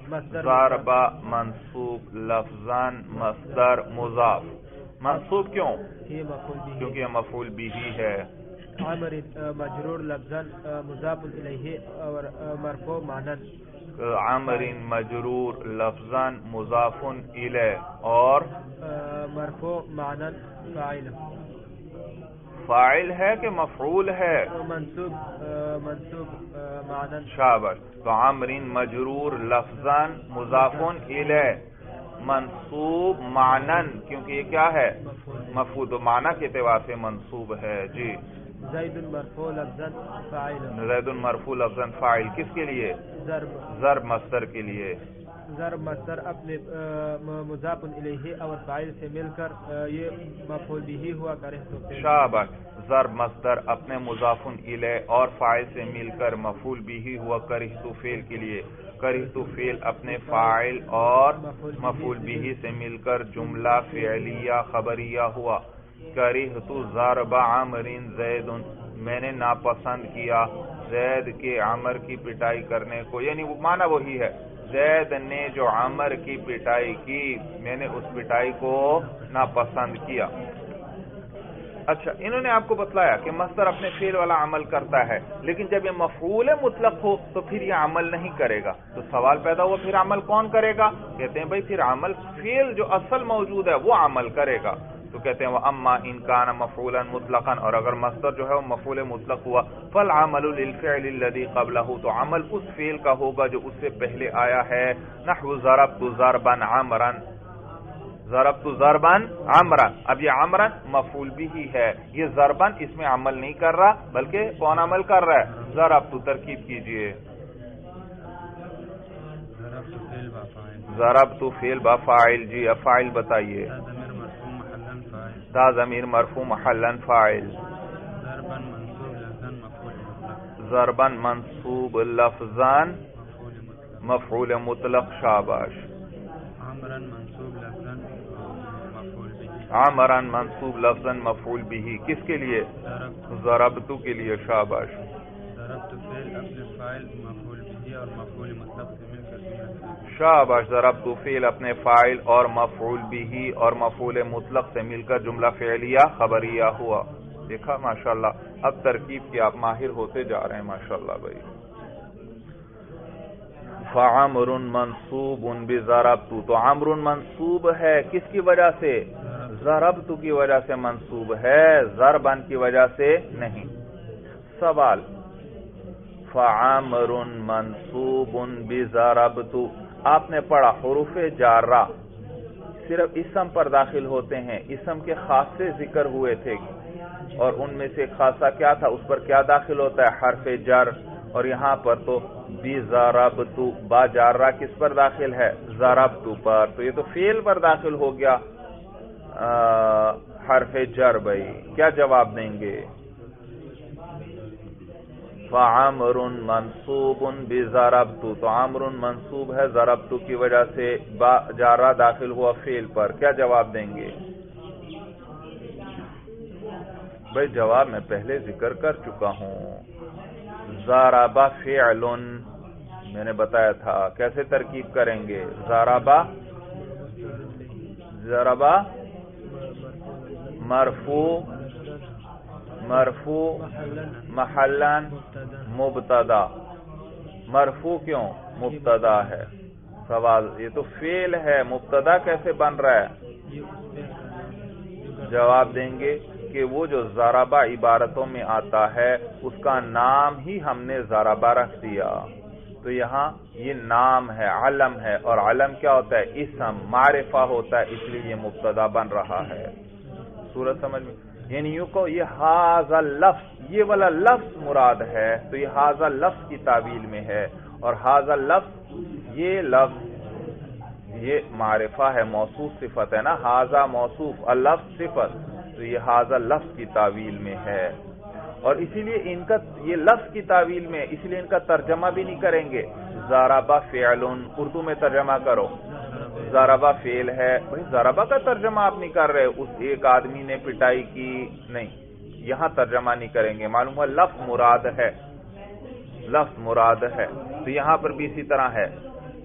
مصدر ضرب منصوب لفظا مصدر مضاف. منصوب کیوں؟ یہ مفعول به، کیونکہ یہ مفعول به ہے. عمر مجرور لفظا مضاف الیہ اور مرفوع معنی، عمر مجرور لفظا مضاف الیہ اور مرفوع معنی فاعل. فاعل ہے کہ مفعول ہے؟ منصوب معنی. شاباش. تو عمر مجرور لفظا مضاف الیہ منصوب معنن، کیونکہ یہ کیا ہے؟ مفعول. و معنی کے اعتبار سے منصوب ہے. جی. زید مرفوع لفظا فاعل، زید مرفوع لفظا فاعل کس کے لیے؟ ضرب مصدر کے لیے. ضرب مصدر اپنے مضاف الیہ اور فاعل سے مل کر یہ مفعول به ہوا. کرہت. شاباش. ضرب مصدر اپنے مضاف الیہ اور فاعل سے مل کر مفعول به ہوا کرہت فعل کے لیے. کرہت فعل اپنے فاعل اور مفعول به سے مل کر جملہ فعلیہ خبریہ ہوا. کرہت ضرب عمر زید، میں نے ناپسند کیا زید کے عمر کی پٹائی کرنے کو، یعنی وہ معنی وہی ہے زید نے جو عمر کی پٹائی کی میں نے اس پٹائی کو ناپسند کیا. اچھا انہوں نے آپ کو بتلایا کہ مصدر اپنے فعل والا عمل کرتا ہے، لیکن جب یہ مفعول مطلق ہو تو پھر یہ عمل نہیں کرے گا. تو سوال پیدا ہوا پھر عمل کون کرے گا؟ کہتے ہیں بھائی پھر عمل فعل جو اصل موجود ہے وہ عمل کرے گا. تو کہتے ہیں وَأَمَّا إِن كَانَ مَفْعُولًا مُطْلَقًا، اور اگر مصدر جو ہے وہ مفعول مطلق ہوا فَالْعَمَلُ لِلْفِعْلِ الَّذِي قَبْلَهُ، تو عمل اس فعل کا ہوگا جو اس سے پہلے آیا ہے. نحو ضربت ضربا عمرا، ضربت ضربا عمرا. اب یہ عمرا مفعول به ہے، یہ ضربا اس میں عمل نہیں کر رہا بلکہ کون عمل کر رہا ہے؟ ضربت. ترکیب کیجئے. ضربت فعل بفاعل. جی اب فاعل بتائیے. تا ضمیر مرفوع محلا فاعل، ضربا منصوب لفظا مفعول مطلق. شاباش. عمرا منصوب لفظا مفعول به کس کے لیے؟ ضربت کے لیے. شاباش. شاباش. ضربت فعل اپنے فاعل اور مفعول به اور مفعول مطلق سے مل کر جملہ فعلیہ خبریہ ہوا. دیکھا ماشاءاللہ اب ترکیب کی آپ ماہر ہوتے جا رہے ہیں ماشاءاللہ بھائی. فعمر منصوب بضربت، تو عمر منصوب ہے کس کی وجہ سے؟ ضربت کی وجہ سے منصوب ہے، ضربن کی وجہ سے نہیں. سوال فعمر منصوب بضربت، آپ نے پڑھا حروف جارہ صرف اسم پر داخل ہوتے ہیں، اسم کے خاصے ذکر ہوئے تھے اور ان میں سے خاصہ کیا تھا؟ اس پر کیا داخل ہوتا ہے؟ حرف جر. اور یہاں پر تو بضربت با جارہ کس پر داخل ہے؟ ضربت پر. تو یہ تو فعل پر داخل ہو گیا حرف جر. بھائی کیا جواب دیں گے؟ فعمر منصوب بضربت، تو عمر منصوب ہے ضربت کی وجہ سے، با جارہ داخل ہوا فعل پر. کیا جواب دیں گے؟ بھائی جواب میں پہلے ذکر کر چکا ہوں. ضربہ فعل میں نے بتایا تھا کیسے ترکیب کریں گے. ضربہ مرفوع محلا مبتدا. مرفوع کیوں؟ مبتدا ہے. سوال یہ تو فعل ہے، مبتدا کیسے بن رہا ہے؟ جواب دیں گے کہ وہ جو ضربہ عبارتوں میں آتا ہے اس کا نام ہی ہم نے ضربہ رکھ دیا. تو یہاں یہ نام ہے، علم ہے، اور علم کیا ہوتا ہے؟ اسم، معرفہ ہوتا ہے، اس لیے یہ مبتدا بن رہا ہے. صورت سمجھ میں؟ یعنی یوں کو یہ ھذا لفظ، یہ والا لفظ مراد ہے تو یہ ھذا لفظ کی تعویل میں ہے، اور ھذا لفظ یہ لفظ یہ معرفہ ہے، موصوف صفت ہے نا. ھذا موصوف، اللفظ صفت، تو یہ ھذا لفظ کی تعویل میں ہے. اور اسی لیے ان کا یہ لفظ کی تعویل میں، اس لیے ان کا ترجمہ بھی نہیں کریں گے. ضربہ فعل، اردو میں ترجمہ کرو. ضربہ فعل ہے، بھائی ضربہ کا ترجمہ آپ نہیں کر رہے، اس ایک آدمی نے پٹائی کی نہیں، یہاں ترجمہ نہیں کریں گے. معلوم ہوا لفظ مراد ہے، لفظ مراد ہے. تو یہاں پر بھی اسی طرح ہے.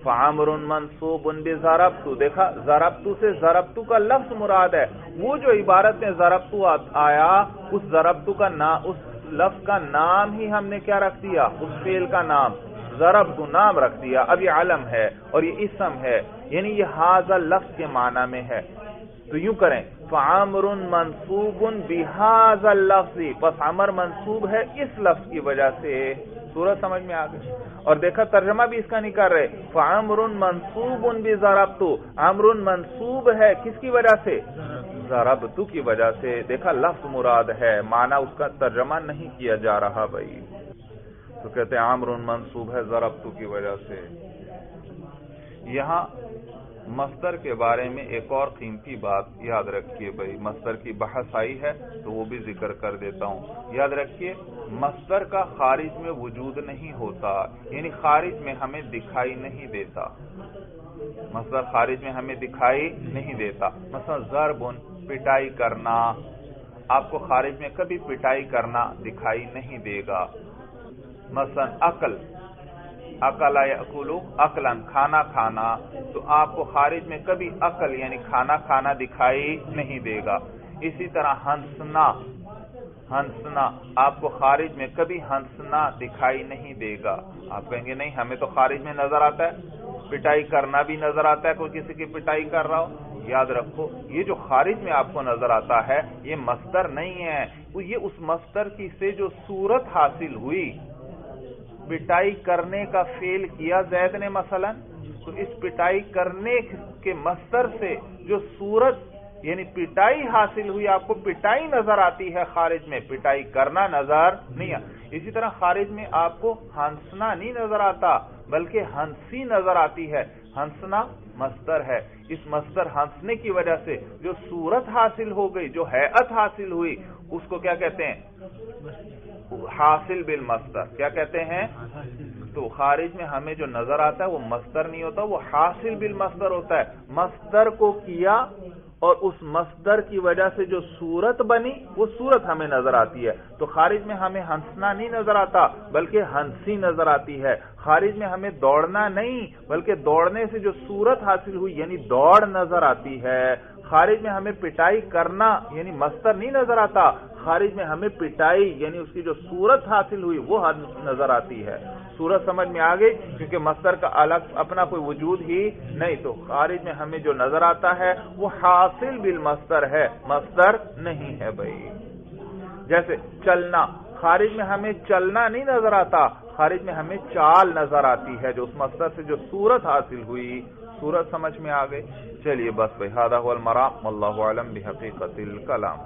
فعمر منصوب بضربت، دیکھا ضربت سے ضربت کا لفظ مراد ہے. وہ جو عبارت میں ضربت آیا اس ضربت کا نام، اس لفظ کا نام ہی ہم نے کیا رکھ دیا؟ اس فعل کا نام ضربت نام رکھ دیا. اب یہ علم ہے اور یہ اسم ہے، یعنی یہ ھذا لفظ کے معنی میں ہے. تو یوں کریں فعمر منصوب بھذا اللفظ، بس عمر منصوب ہے اس لفظ کی وجہ سے. صورت سمجھ میں آ گئی. اور دیکھا ترجمہ بھی اس کا نہیں کر رہے. فعمر منصوب بضربت، عمر منصوب ہے کس کی وجہ سے؟ ضربت کی وجہ سے. دیکھا لفظ مراد ہے، معنی اس کا ترجمہ نہیں کیا جا رہا بھائی. تو کہتے ہیں عمر منصوب ہے ضربت کی وجہ سے. یہاں مصدر کے بارے میں ایک اور قیمتی بات یاد رکھیے بھائی، مصدر کی بحث آئی ہے تو وہ بھی ذکر کر دیتا ہوں. یاد رکھیے مصدر کا خارج میں وجود نہیں ہوتا، یعنی خارج میں ہمیں دکھائی نہیں دیتا. مصدر خارج میں ہمیں دکھائی نہیں دیتا. مثلا ضرب، پٹائی کرنا، آپ کو خارج میں کبھی پٹائی کرنا دکھائی نہیں دے گا. مثلا اکل، اکل یاکلو اکلن، کھانا کھانا، تو آپ کو خارج میں کبھی اکل یعنی کھانا کھانا دکھائی نہیں دے گا. اسی طرح ہنسنا، ہنسنا آپ کو خارج میں کبھی ہنسنا دکھائی نہیں دے گا. آپ کہیں گے نہیں ہمیں تو خارج میں نظر آتا ہے، پٹائی کرنا بھی نظر آتا ہے، کوئی کسی کی پٹائی کر رہا ہو. یاد رکھو یہ جو خارج میں آپ کو نظر آتا ہے یہ مصدر نہیں ہے، یہ اس مصدر کی سے جو صورت حاصل ہوئی. پٹائی کرنے کا فعل کیا زید نے مثلا، تو اس پٹائی کرنے کے مصدر سے جو صورت یعنی پٹائی حاصل ہوئی، آپ کو پٹائی نظر آتی ہے خارج میں، پٹائی کرنا نظر نہیں آتا. اسی طرح خارج میں آپ کو ہنسنا نہیں نظر آتا بلکہ ہنسی نظر آتی ہے. ہنسنا مصدر ہے، اس مصدر ہنسنے کی وجہ سے جو صورت حاصل ہو گئی، جو ہیئت حاصل ہوئی، اس کو کیا کہتے ہیں؟ حاصل بالمصدر. کیا کہتے ہیں؟ تو خارج میں ہمیں جو نظر آتا ہے وہ مصدر نہیں ہوتا، وہ حاصل بالمصدر ہوتا ہے. مصدر کو کیا اور اس مصدر کی وجہ سے جو صورت بنی وہ صورت ہمیں نظر آتی ہے. تو خارج میں ہمیں ہنسنا نہیں نظر آتا بلکہ ہنسی نظر آتی ہے. خارج میں ہمیں دوڑنا نہیں بلکہ دوڑنے سے جو صورت حاصل ہوئی یعنی دوڑ نظر آتی ہے. خارج میں ہمیں پٹائی کرنا یعنی مصدر نہیں نظر آتا، خارج میں ہمیں پٹائی یعنی اس کی جو صورت حاصل ہوئی وہ نظر آتی ہے. صورت سمجھ میں آ گئی، کیونکہ مصدر کا الگ اپنا کوئی وجود ہی نہیں. تو خارج میں ہمیں جو نظر آتا ہے وہ حاصل بالمصدر ہے، مصدر نہیں ہے بھائی. جیسے چلنا، خارج میں ہمیں چلنا نہیں نظر آتا، خارج میں ہمیں چال نظر آتی ہے جو اس مصدر سے جو صورت حاصل ہوئی. صورت سمجھ میں آ گئی. چلیے بس بھائی، ھذا ھو المرام واللہ اعلم بحقیقت الکلام.